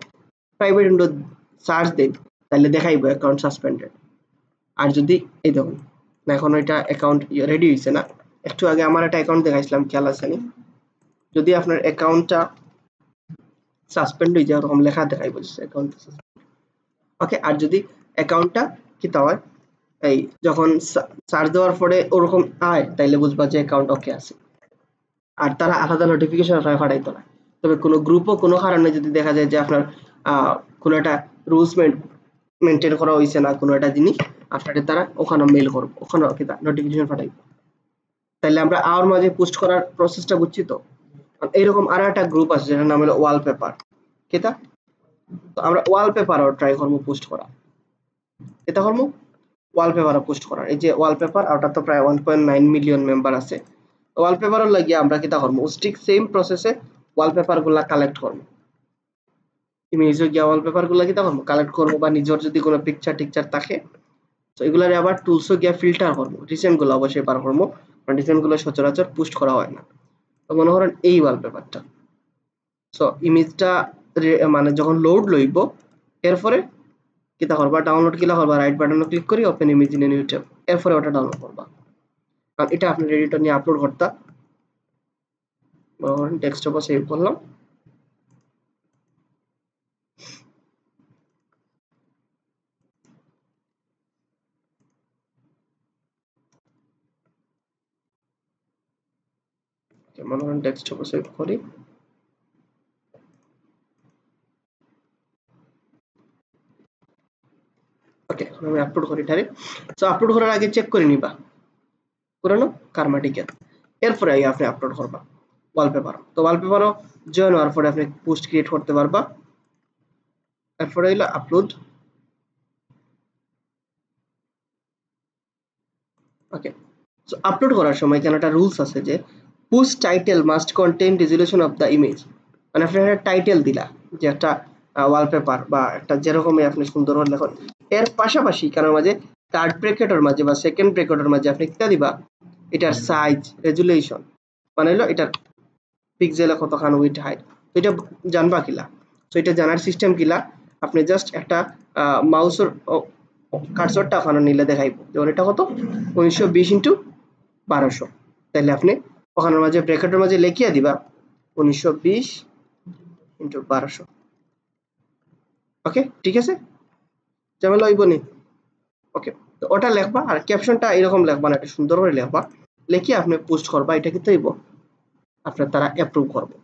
প্রাইভেট উইন্ডো সার্চ দেন তাহলে দেখাইবো অ্যাকাউন্ট সাসপেন্ডেড আর যদি এই দেখুন এখন এটা অ্যাকাউন্ট রেডি হইছে না একটু আগে আমার একটা অ্যাকাউন্ট দেখাইছিলাম খেয়াল আছে নি যদি আপনার অ্যাকাউন্টটা সাসপেন্ড হয়ে যায় এরকম লেখা দেখাইবো অ্যাকাউন্ট ওকে আর যদি অ্যাকাউন্টটা কি তা হয় এই যখন সার্চ দেওয়ার পরে ওরকম আয় তাইলে বুঝবা যে অ্যাকাউন্ট ওকে আছে আর তারা আলাদা নোটিফিকেশন পাঠাইতো না তবে কোনো গ্রুপও কোনো কারণে যদি দেখা যায় যে আপনার কোনো একটা রুলস মেনটেন করা হয়েছে না কোনো একটা জিনিস আপনাদের তারা ওখানে মেল করবো ওখানে নোটিফিকেশন পাঠাইবো তাইলে আমরা আর মাঝে পোস্ট করার প্রসেসটা বুঝছি তো এইরকম আর একটা গ্রুপ আছে যেটার নাম হলো ওয়ালপেপার কেতা তো আমরা ওয়ালপেপারও ট্রাই করবো পোস্ট করা এটা করবো ওয়ালপেপারও পোস্ট করার এই যে ওয়ালপেপার ওটা তো প্রায় 1.9 মিলিয়ন মেম্বার আছে ওয়ালপেপারও লাগিয়ে আমরা কিতা করবো স্টিক সেম প্রসেসে ওয়ালপেপার গুলা কালেক্ট করবো ইমেজে গিয়া ওয়ালপেপার গুলা কিতা করবো কালেক্ট করবো বা নিজের যদি কোনো পিকচার টিকচার থাকে তো এগুলারে আবার টুলসও গিয়া ফিল্টার করবো রিসেন্ট গুলো অবশ্যই বার করবো কারণ রিসেন্ট গুলো সচরাচর পোস্ট করা হয় না তো মনে করেন এই ওয়ালপেপারটা সো ইমেজটা মানে যখন লোড লইব এরপরে কিতা করবা ডাউনলোড কিলা করবা রাইট বাটনে ক্লিক করি open image in new tab এরপরে ওটা ডাউনলোড করবা আর এটা আপনি এডিটর নিয়ে আপলোড করতা ডেস্কটপে সেভ করলাম মনে করেন ডেস্কটপে সেভ করি ওকে আমি আপলোড করি এটারে সো আপলোড করার আগে চেক করে নিবা পুরানো কারমাটিকের এরপরে আপনি আপলোড করবা ওয়ালপেপার তো ওয়ালপেপারও জয়েন হওয়ার পরে আপনি পোস্ট ক্রিয়েট করতে পারবা এরপরে হলো আপলোড ওকে সো আপলোড করার সময় এখানে একটা রুলস আছে যে post title must contain resolution of the image মানে আপনি একটা টাইটেল দিলা যে একটা ওয়ালপেপার বা একটা যেরকমই আপনি সুন্দর করে লেখেন এর পাশাপাশি কারোর মাঝে থার্ড ব্র্যাকেটের মাঝে বা সেকেন্ড ব্র্যাকেটের মাঝে আপনি কিটা দিবা এটার সাইজ রেজুলেশন মানে হলো এটার পিক্সেলে কতখান উইথ হাইট তো এটা জানবা কিলা তো এটা জানার সিস্টেম কিলা আপনি জাস্ট একটা মাউসের কার্সরটা ওখানে নিলে দেখাইব যেমন এটা কত 1920x1200 তাহলে আপনি ওখানের মাঝে ব্র্যাকেটের মাঝে লিখিয়া দিবা 1920x1200 ওকে ঠিক আছে ঝামেলা হইব নি ওকে তো ওটা লিখবা আর ক্যাপশনটা এরকম লিখবা না এটা সুন্দর করে লিখবা লিখে আপনি পোস্ট করবা এটা কি হইব আপনার তারা অ্যাপ্রুভ করবে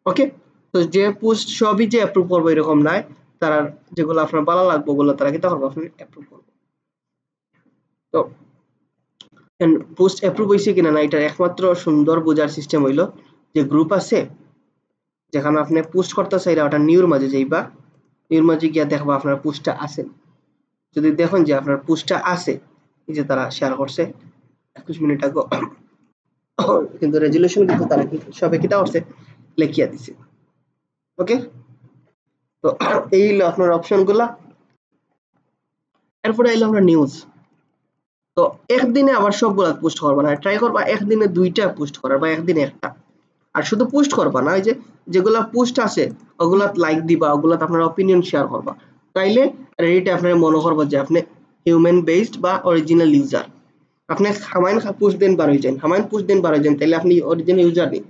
ওকে তো যে পোস্ট সবই যে অ্যাপ্রুভ করবে এরকম নাই তারা যেগুলো আপনার ভালো লাগবে ওগুলো তারা কি করবে আপনি অ্যাপ্রুভ করবে তো পোস্ট অ্যাপ্রুভ হইছে কিনা না এটা একমাত্র সুন্দর বোঝার সিস্টেম হইলো যে গ্রুপ আছে যেখানে আপনি পোস্ট করতে চাইলে ওটা নিউর মাঝে যাইবা নিউর মাঝে গিয়া দেখবা আপনার পোস্টটা আছে যদি দেখেন যে আপনার পোস্টটা আছে এই যে তারা শেয়ার করছে 21 মিনিট আগে কিন্তু রেজুলেশন কিন্তু তারা সবে কিটা করছে লিখিয়া দিছে ওকে তো এই হলো আপনার অপশনগুলা এরপরে আইলো আমরা নিউজ তো একদিনে আবার সবগুলা পোস্ট করবা না ট্রাই করবা একদিনে দুইটা পোস্ট করার বা একদিনে একটা আর শুধু পোস্ট করবা না ওই যে যেগুলা পোস্ট আছে ওগুলা লাইক দিবা ওগুলাতে আপনার অপিনিয়ন শেয়ার করবা তাইলে রেডিটে আপনার মনে করবো যে আপনি হিউম্যান বেসড বা অরিজিনাল ইউজার আপনি হামাইন পোস্ট দেন বার হয়ে যান হামাইন পোস্ট দেন বার হয়ে যান তাহলে আপনি অরিজিনাল ইউজার নেই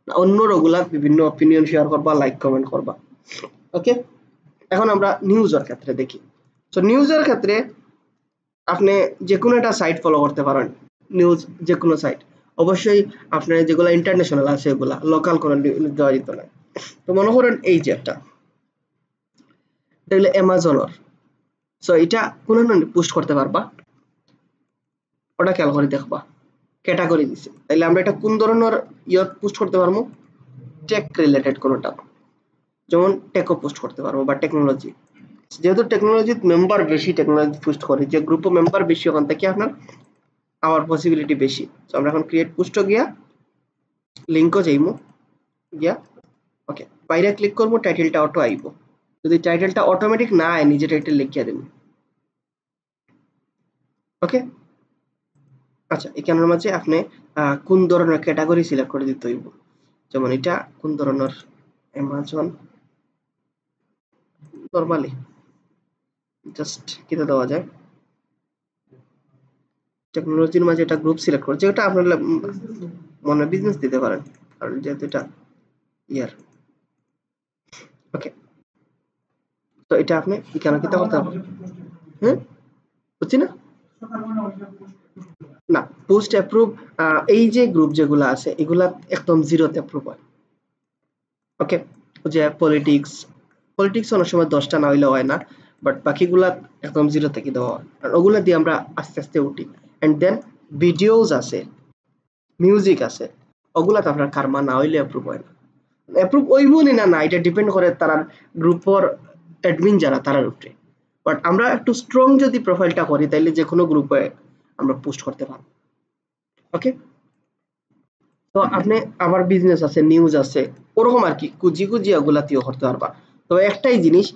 অন্য ওগুলা বিভিন্ন অপিনিয়ন শেয়ার করবা লাইক কমেন্ট করবা ওকে এখন আমরা নিউজের ক্ষেত্রে দেখি তো নিউজের ক্ষেত্রে আপনি যে কোনো একটা সাইট ফলো করতে পারেন নিউজ যে কোনো সাইট অবশ্যই আপনার যেগুলো ইন্টারন্যাশনাল আছে এগুলা লোকাল কোনো নিউজ দেওয়া যেত না তো মনে করেন এই যে একটা এটা হলো অ্যামাজনের সো এটা কোনো পোস্ট করতে পারবা ওটা খেয়াল করে দেখবা ক্যাটাগরি দিছে তাহলে আমরা এটা কোন ধরনের ইয়ত পোস্ট করতে পারবো টেক রিলেটেড কোনোটা যেমন টেকও পোস্ট করতে পারবো বা টেকনোলজি যেহেতু টেকনোলজি মেম্বার বেশি টেকনোলজি পোস্ট করে যে গ্রুপে মেম্বার বেশি ওখান থেকে আপনার আওয়ার পসিবিলিটি বেশি তো আমরা এখন ক্রিয়েট পোস্টও গিয়া লিঙ্কও যাইমু গিয়া ওকে বাইরে ক্লিক করবো টাইটেলটা অটো আইব যদি টাইটেলটা অটোমেটিক না আয় নিজে টাইটেল লিখিয়া দেব ওকে আচ্ছা এখানের মাঝে আপনি কোন ধরনের ক্যাটাগরি সিলেক্ট করে দিতে হইব যেমন এটা কোন ধরনের অ্যামাজন নরমালি জাস্ট কিটা দেওয়া যায় টেকনোলজির মাঝে এটা গ্রুপ সিলেক্ট করে যেটা আপনার মনে বিজনেস দিতে পারেন কারণ যেহেতু এটা ইয়ার ওকে তো এটা আপনি কেন কিটা করতে হবে হ্যাঁ বুঝছি না না পোস্ট অ্যাপ্রুভ এই যে গ্রুপ যেগুলো আছে এগুলা একদম জিরোতে অ্যাপ্রুভ হয় ওকে যে পলিটিক্স অনেক সময় 10টা না হইলে হয় না বাট বাকিগুলা একদম জিরো থেকে দেওয়া হয় আর ওগুলা দিয়ে আমরা আস্তে আস্তে উঠি এন্ড দেন ভিডিওস আছে মিউজিক আছে ওগুলাতে আপনার কারমা না হইলে অ্যাপ্রুভ হয় না অ্যাপ্রুভ হইব না না এটা ডিপেন্ড করে তার গ্রুপের অ্যাডমিন যারা তারার উপরে বাট আমরা একটু স্ট্রং যদি প্রোফাইলটা করি তাইলে যে কোনো গ্রুপে আমরা পোস্ট করতে পারবো ওকে তো আপনি আবার বিজনেস আছে নিউজ আছে ওরকম আর কি কুজি কুজি ওগুলাতেও করতে পারবা তো একটাই জিনিস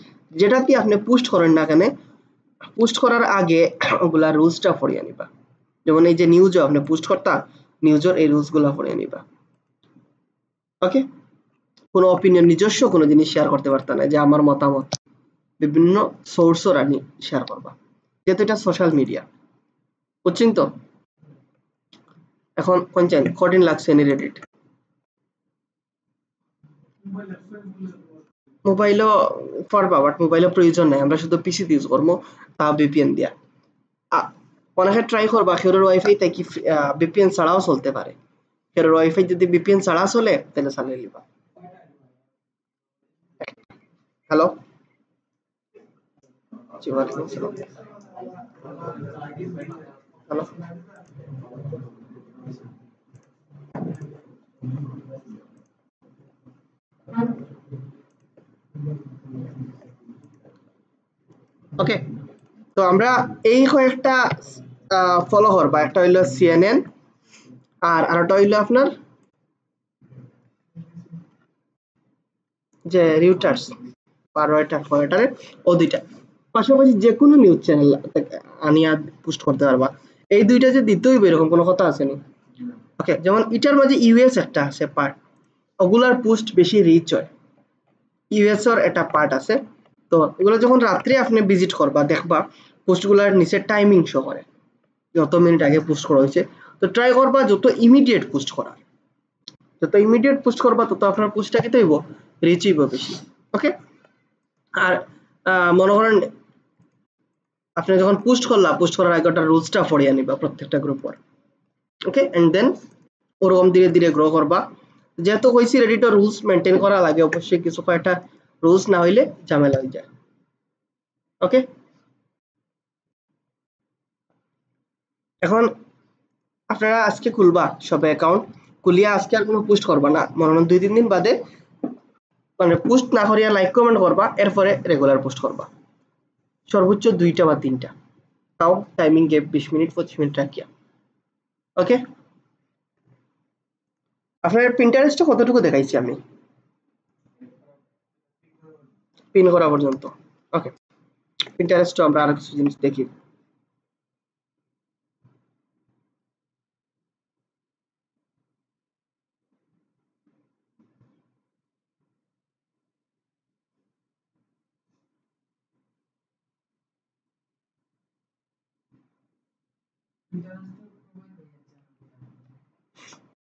যেটাতে আপনি পোস্ট করেন না কেন পোস্ট করার আগে ওগুলা রুলসটা পড়িয়ে নিবা যেমন এই যে নিউজও আপনি পোস্ট করতা নিউজের এই রুলসগুলো পড়িয়ে নিবা ওকে কোনো অপিনিয়ন নিজস্ব কোনো জিনিস শেয়ার করতে পারতা না যে আমার মতামত বিভিন্ন সোর্সও রানি শেয়ার করবা যেহেতু এটা সোশ্যাল মিডিয়া বুঝছেন তো এখন কোনছেন কঠিন লাগছে নি রেডিট মোবাইলও পারবা বাট মোবাইলের প্রয়োজন নাই আমরা শুধু পিসি ইউজ করবো তা ভিপিএন দিয়া অনেকে ট্রাই করবা খেরোর ওয়াইফাই তাই কি ভিপিএন ছাড়াও চলতে পারে খেরোর ওয়াইফাই যদি ভিপিএন ছাড়া চলে তাহলে চালিয়ে নিবা হ্যালো জি ওয়ালাইকুম আসসালাম হ্যালো ওকে তো আমরা এই কয়েকটা ফলো করবা একটা হইলো সিএনএন আর আরেকটা হইলো আপনার যে রিউটার্স বা রয়টারের ও দুইটা পাশাপাশি যে কোনো নিউজ চ্যানেল আনিয়া পোস্ট করতে পারবা এই দুইটা যে দিতে হইবে এরকম কোনো কথা আছে নি ওকে যেমন এটার মাঝে ইউএস একটা আছে পার্ট ওগুলার পোস্ট বেশি রিচ হয় ইউএস এর একটা পার্ট আছে তো এগুলো যখন রাত্রে আপনি ভিজিট করবা দেখবা পোস্টগুলোর নিচে টাইমিং শো করে যত মিনিট আগে পোস্ট করা হয়েছে তো ট্রাই করবা যত ইমিডিয়েট পোস্ট করার যত ইমিডিয়েট পোস্ট করবা তত আপনার পোস্টটা কি হইব রিচ হইব বেশি ওকে আর মনে করেন আপনি যখন পোস্ট করার আগে ওটা রুলসটা পড়িয়ে নিবা প্রত্যেকটা গ্রুপের ওকে এন্ড দেন ওরকম ধীরে ধীরে গ্রো করবা যেহেতু কইছি রেডিটর রুলস মেনটেন করা লাগে অবশ্যই কিছু কয়েকটা রুলস না হইলে ঝামেলা হয়ে যায় ওকে এখন আপনারা আজকে খুলবা সবে অ্যাকাউন্ট খুলিয়া আজকে আর কোনো পোস্ট করবা না মনে হয় 2-3 দিন বাদে মানে পোস্ট না করিয়া লাইক কমেন্ট করবা এরপরে রেগুলার পোস্ট করবা সর্বোচ্চ 2টা বা 3টা তাও টাইমিং গ্যাপ 20 মিনিট 25 মিনিট রাখিয়া ওকে আপনার পিন্টারেস্টে কতটুকু দেখাইছি আমি পিন করা পর্যন্ত ওকে পিন্টারেস্টে আমরা আরো কিছু জিনিস দেখি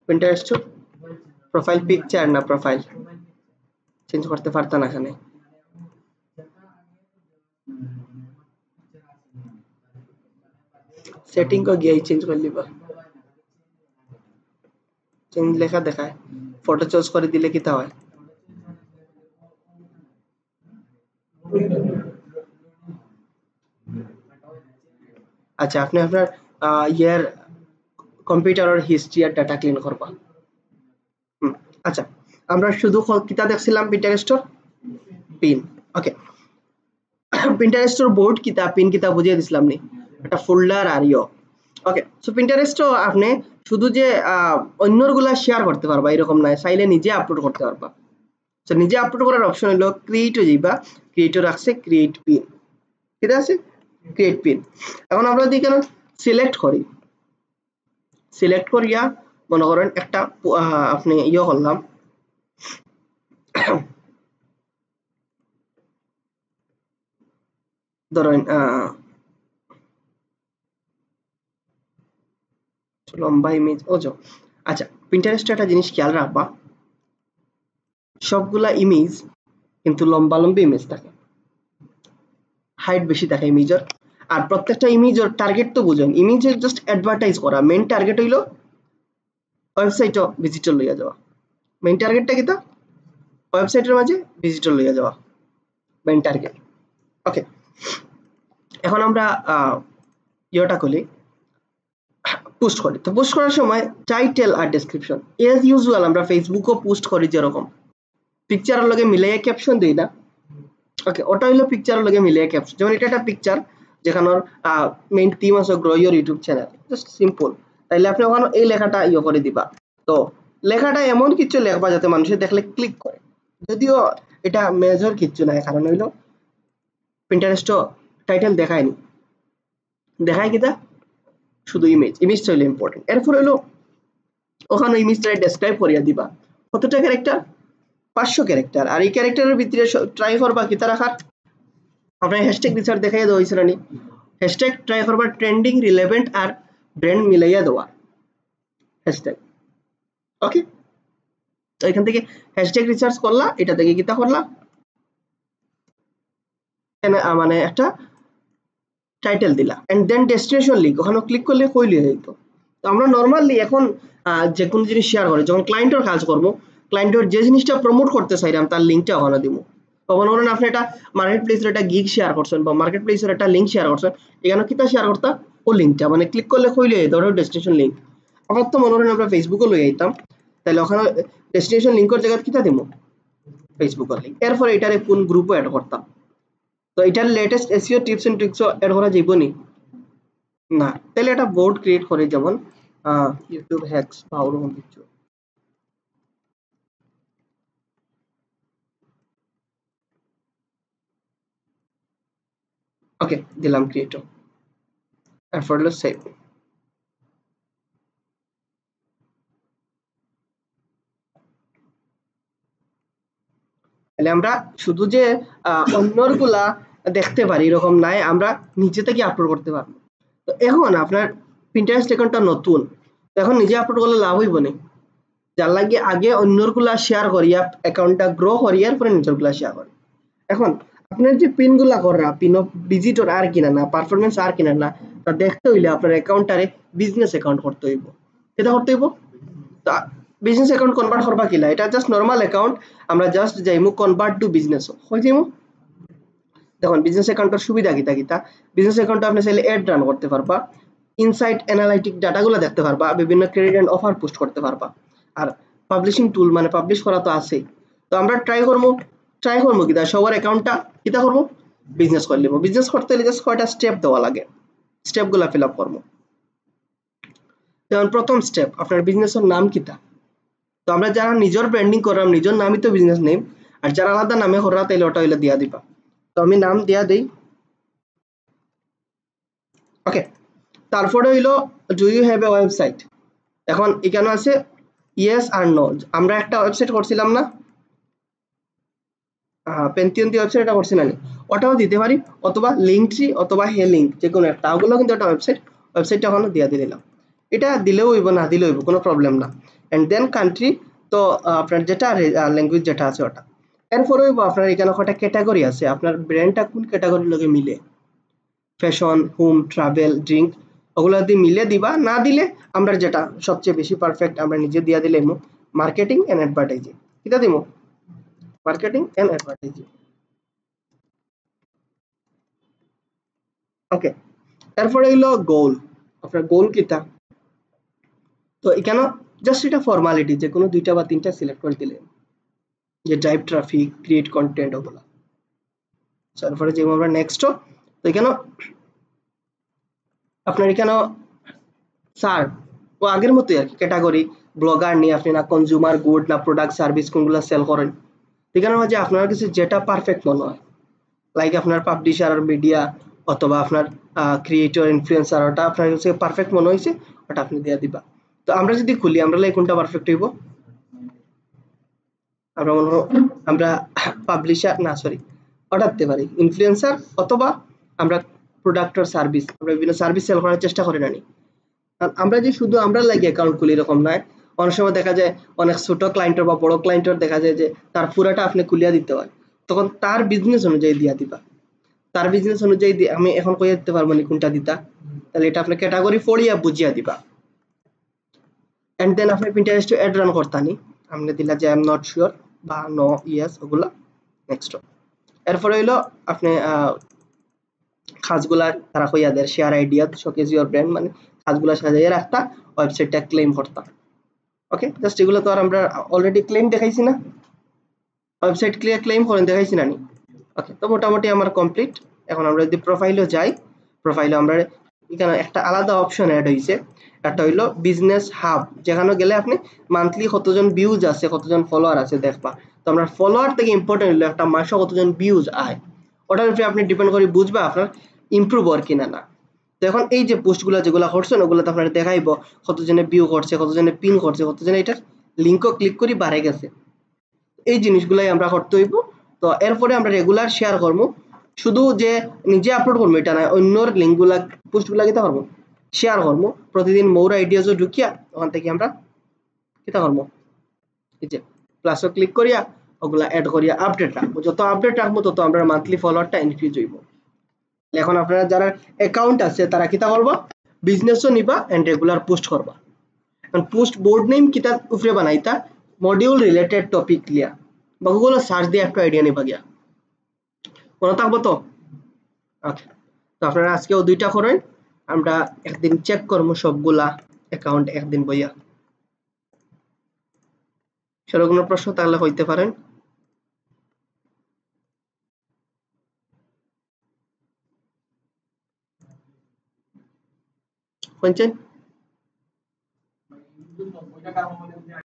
পিন্টারেস্ট প্রোফাইল পিকচার না প্রোফাইল চেঞ্জ করতে পারতা না এখানে सेटिंग को गया ही चेंज कर लिबा चेंज লেখা দেখায় ফটো চয়েস করে দিলে কি তা হয় আচ্ছা আপনি আপনার ইয়ার কম্পিউটারের হিস্ট্রি আর ডাটা ক্লিন করবা আচ্ছা আমরা শুধু কিতা দেখছিলাম পিন্টারেস্টর পিন ওকে পিন্টারেস্টর বোর্ড কিতা পিন কিতা বুঝিয়ে দিছিলাম নি একটা ফোল্ডার আর ইও ওকে সো পিন্টারেস্টও আপনি শুধু যে অন্যগুলা শেয়ার করতে পারবা এরকম নয় চাইলে নিজে আপলোড করতে পারবা সো নিজে আপলোড করার অপশন হলো ক্রিয়েটে যাইবা ক্রিয়েটে রাখছে ক্রিয়েট পিন ঠিক আছে ক্রিয়েট পিন এখন আমরা যদি কেন সিলেক্ট করি সিলেক্ট করিয়া মনে করেন একটা আপনি ইয়ে করলাম ধরেন লম্বা ইমেজ ওজো আচ্ছা পিন্টারেস্টে একটা জিনিস খেয়াল রাখবা সবগুলা ইমেজ কিন্তু লম্বা লম্বা ইমেজ থাকে হাইট বেশি থাকে ইমেজের আর প্রত্যেকটা ইমেজের টার্গেট তো বুঝেন ইমেজের জাস্ট অ্যাডভার্টাইজ করা মেইন টার্গেট হইলো ওয়েবসাইটও ভিজিটর লইয়া যাওয়া মেইন টার্গেটটা কি তা ওয়েবসাইটের মাঝে ভিজিটর লইয়া যাওয়া মেইন টার্গেট ওকে এখন আমরা ইয়েটা খুলি পোস্ট করি তো পোস্ট করার সময় টাইটেল আর ডেসক্রিপশন এজ ইউজুয়াল আমরা ফেসবুকও পোস্ট করি যেরকম পিকচারের লগে মিলাইয়া ক্যাপশন দেই না ওকে ওটা হলো পিকচারের লগে মিলাইয়া ক্যাপশন যেমন এটা একটা পিকচার যেখানের মেইন থিম আছে grow your YouTube channel just simple তাইলে আপনি ওখানে এই লেখাটা ইয়ে করে দিবা তো লেখাটা এমন কিছু লেখবা যাতে মানুষে দেখলে ক্লিক করে যদিও এটা মেজর কিছু নাই কারণ হইলো পিন্টারেস্টও টাইটেল দেখায়নি দেখায় কিটা শুধু ইমেজটা হলো ইম্পর্টেন্ট এরপর হলো ওখানে ইমেজটা ডেসক্রাইব করিয়া দিবা কতটা ক্যারেক্টার 500 ক্যারেক্টার। আর এই ক্যারেক্টারের ভিতরে ট্রাই করবা কিতা রাখার, আপনার হ্যাশট্যাগ রিসার্চ দেখাই দেওয়া হয়েছিল নি, হ্যাশট্যাগ ট্রাই করবা ট্রেন্ডিং, রিলেভেন্ট আর ব্র্যান্ড মিলাইয়া দেওয়া হ্যাশট্যাগ। ওকে, তো এখান থেকে হ্যাশট্যাগ রিসার্চ করলা, এটা থেকে কিতা করলা মানে একটা টাইটেল দিলা এন্ড দেন ডেস্টিনেশন লিঙ্ক, ওখানে ক্লিক করলে কইলি হইত। তো আমরা নরমালি এখন যে কোনো জিনিস শেয়ার করে যখন ক্লায়েন্টের কাজ করবো, ক্লায়েন্টের যে জিনিসটা প্রমোট করতে চাইলাম তার লিঙ্কটা ওখানে দিব। তখন ধরেন আপনি একটা মার্কেট প্লেসের একটা গিগ শেয়ার করছেন বা মার্কেট প্লেসের একটা লিঙ্ক শেয়ার করছেন, এখানে কিতা শেয়ার করতা, ও লিঙ্কটা মানে ক্লিক করলে কইলে হইত ওটা ডেস্টিনেশন লিঙ্ক। আবার তো মনে করেন আমরা ফেসবুকে লই আইতাম, তাহলে ওখানে ডেস্টিনেশন লিঙ্কের জায়গায় কিতা দিব, ফেসবুকের লিঙ্ক। এরপর এটারে কোন গ্রুপে অ্যাড করতাম। তো এটার latest SEO tips and tricks add করা যাইব নি না, তাহলে একটা বোর্ড ক্রিয়েট করে, যেমন ইউটিউব হ্যাকস বা ওরকম কিছু। ওকে, দিলাম ক্রিয়েট, এরপর হলো সেভ। তাহলে আমরা শুধু যে অন্যগুলা দেখতে পারি এরকম নাই, আমরা নিচে থেকে আপলোড করতে পারবো। তো এখন আপনার পিন্টারেস্ট অ্যাকাউন্টটা নতুন, তো এখন নিজে আপলোড করলে লাভ হইব না, যার লাগে আগে অন্যগুলা শেয়ার করিয়া অ্যাকাউন্টটা গ্রো করিয়ার পরে নিজেরগুলা শেয়ার করি। এখন আপনার যে পিনগুলা করা, পিন অফ ভিজিটর আর কিনা না, পারফরমেন্স আর কিনা না, তা দেখতে হইলে আপনার অ্যাকাউন্টটারে বিজনেস অ্যাকাউন্ট করতে হইব। এটা করতে হইব, তা বিজনেস অ্যাকাউন্ট কনভার্ট করবা কিলা, এটা জাস্ট নরমাল অ্যাকাউন্ট, আমরা জাস্ট যাইমু কনভার্ট টু বিজনেস হয়ে যাইমু। দেখুন বিজনেস অ্যাকাউন্টের সুবিধা কিতা কিতা, বিজনেস অ্যাকাউন্টে আপনি চাইলে অ্যাড রান করতে পারবা, ইনসাইট অ্যানালাইটিক ডাটাগুলো দেখতে পারবা, বিভিন্ন ক্রেডিট এন্ড অফার পোস্ট করতে পারবা, আর পাবলিশিং টুল মানে পাবলিশ করা তো আছেই। তো আমরা ট্রাই করবো কিতা, সবার অ্যাকাউন্টটা কিতা করবো, বিজনেস করে নিব। বিজনেস করতে হলে জাস্ট কয়টা স্টেপ দেওয়া লাগে, স্টেপগুলো ফিল আপ করবো। যেমন প্রথম স্টেপ, আপনার বিজনেসের নাম কিতা। তো আমরা যারা নিজের ব্র্যান্ডিং করলাম, নিজের নামই তো বিজনেস নেম, আর যারা আলাদা নামে করা তাইলে ওটা হইলে দিয়া দিবা। তো আমি নাম দিয়া দেই। ওকে, তারপরে হইলো do you have a website. এখন এখানে আছে ইয়েস আর নো, আমরা একটা ওয়েবসাইট করছিলাম না, পেন্টিয়ন দিয়ে ওয়েবসাইট এটা করছি না, ওটাও দিতে পারি, অথবা লিঙ্কট্রি অথবা হে লিঙ্ক, যে কোনো একটা, ওগুলো কিন্তু একটা ওয়েবসাইটটা ওখানে দিয়ে দিলাম। এটা দিলেও হইব না দিলেও হইব, কোনো প্রবলেম না। অ্যান্ড দেন কান্ট্রি, তো আপনার যেটা ল্যাঙ্গুয়েজ যেটা আছে ওটা। এরপরে হইব আপনার এখানে কটা ক্যাটাগরি আছে, আপনার ব্র্যান্ডটা কোন ক্যাটাগরির লগে মিলে, ফ্যাশন, হোম, ট্রাভেল, ড্রিঙ্ক, ওগুলো যদি মিলে দিবা, না দিলে আমরা যেটা সবচেয়ে বেশি পারফেক্ট আমরা নিজে দিয়া দিলে মার্কেটিং এন্ড অ্যাডভার্টাইজিং, কিটা দিব, মার্কেটিং এন্ড অ্যাডভার্টাইজিং। ওকে, তারপরে হইলো গোল, আপনার গোল কিটা। তো এখানে জাস্ট এটা ফর্মালিটি, যে কোনো দুইটা বা তিনটা সিলেক্ট করে দিলে, যে ড্রাইভ ট্রাফিক, ক্রিয়েট কন্টেন্ট, ওগুলো। তারপরে যে আমরা নেক্সট, তো এখানে আপনার এখানে স্যার ও আগের মতোই আর কি, ক্যাটাগরি ব্লগার নিয়ে আপনি না কনজিউমার গুড না প্রোডাক্ট সার্ভিস কোনগুলো সেল করেন, এখানে মাঝে আপনার কাছে যেটা পারফেক্ট মনে হয়, লাইক আপনার পাবলিশার মিডিয়া অথবা আপনার ক্রিয়েটর ইনফ্লুয়েন্সার, ওটা আপনার কাছে পারফেক্ট মনে হয়েছে, ওটা আপনি দিয়ে দিবা। তো আমরা যদি খুলি, আমরা লাইক কোনটা পারফেক্ট হইব, আমরা মনে আমরা পাবলিশার না সরি ওটা দিতে পারি ইনফ্লুয়েন্সার, অথবা আমরা প্রোডাক্ট আর সার্ভিস, আমরা বিভিন্ন সার্ভিস সেল করার চেষ্টা করি না। আমরা যে শুধু আমরা লাগে অ্যাকাউন্ট খুলি এরকম নয়, অনেক সময় দেখা যায় অনেক ছোট ক্লায়েন্টের বা বড় ক্লায়েন্টের দেখা যায় যে তার পুরাটা আপনি খুলিয়া দিতে হয়, তখন তার বিজনেস অনুযায়ী দিয়া দিবা, তার বিজনেস অনুযায়ী আমি এখন কইয়া দিতে পারবো না কোনটা দিতা, তাহলে এটা আপনি ক্যাটাগরি পড়িয়া বুঝিয়া দিবা। এন্ড দেন আপনি পিন্টারেস্ট অ্যাড রান করতানি, আপনি দিলা যে আই এম নট শিওর বা নো ইয়েস, ওগুলা নেক্সট। এরপরে হইলো আপনি কাজগুলা তারা কইয়া দেয় share idea showcase your brand, মানে কাজগুলা সাজাইয়া রাখতা, ওয়েবসাইটটা ক্লেম করতাম। ওকে, জাস্ট এগুলো তো আর আমরা অলরেডি ক্লেম দেখাইছি না, ওয়েবসাইট ক্লেম করেন দেখাইছি না নি। ওকে, তো মোটামুটি আমার কমপ্লিট। এখন আমরা যদি প্রোফাইলে যাই, প্রোফাইলে আমরা এখানে একটা আলাদা অপশন অ্যাড হয়েছে, একটা হইলো বিজনেস হাব, যেখানে গেলে আপনি মান্থলি কতজন ভিউজ আছে, কতজন ফলোয়ার আছে দেখবা। তো আমরা ফলোয়ার থেকে ইম্পর্টেন্ট হইলো একটা মাসে কতজন ভিউজ আয়, ওটার উপরে আপনি ডিপেন্ড করে বুঝবা আপনার ইমপ্রুভ আর কিনা না। তো এখন এই যে পোস্টগুলো যেগুলো করছেন, ওগুলোতে আপনার দেখাইবো কতজনে ভিউ করছে, কতজনে পিন করছে, কতজনে এটার লিঙ্কও ক্লিক করি বাড়ে গেছে। এই জিনিসগুলাই আমরা করতে হইব। তো এরপরে আমরা রেগুলার শেয়ার করবো, শুধু যে নিজে আপলোড করবো এটা না, অন্যর লিঙ্কগুলা পোস্টগুলা কিতা করবো শেয়ার করবো। প্রতিদিন মোর আইডিয়াজও ঢুকিয়া ওখান থেকে আমরা কিতা করবো এই যে প্লাসও ক্লিক করিয়া ওগুলা অ্যাড করিয়া আপডেট রাখবো। যত আপডেট রাখবো তত আমরা মান্থলি ফলোয়ারটা ইনক্রিজ হইব। এখন আপনারা যারা অ্যাকাউন্ট আছে তারা কিতা করবা, বিজনেসও নিবা এন্ড রেগুলার পোস্ট করবা। এখন পোস্ট বোর্ড নেম কিতা উপরে বানাইতা, মডিউল রিলেটেড টপিক লিয়া বা গুগলে সার্চ দিয়ে একটা আইডিয়া নিবা গিয়া, মনে থাকবো তো? আচ্ছা, তো আপনারা আজকেও দুইটা করেন, আমরা একদিন চেক করবো সবগুলা অ্যাকাউন্ট একদিন বইয়া। সেরকম কোনো প্রশ্ন তাহলে হইতে পারেন। শুনছেন?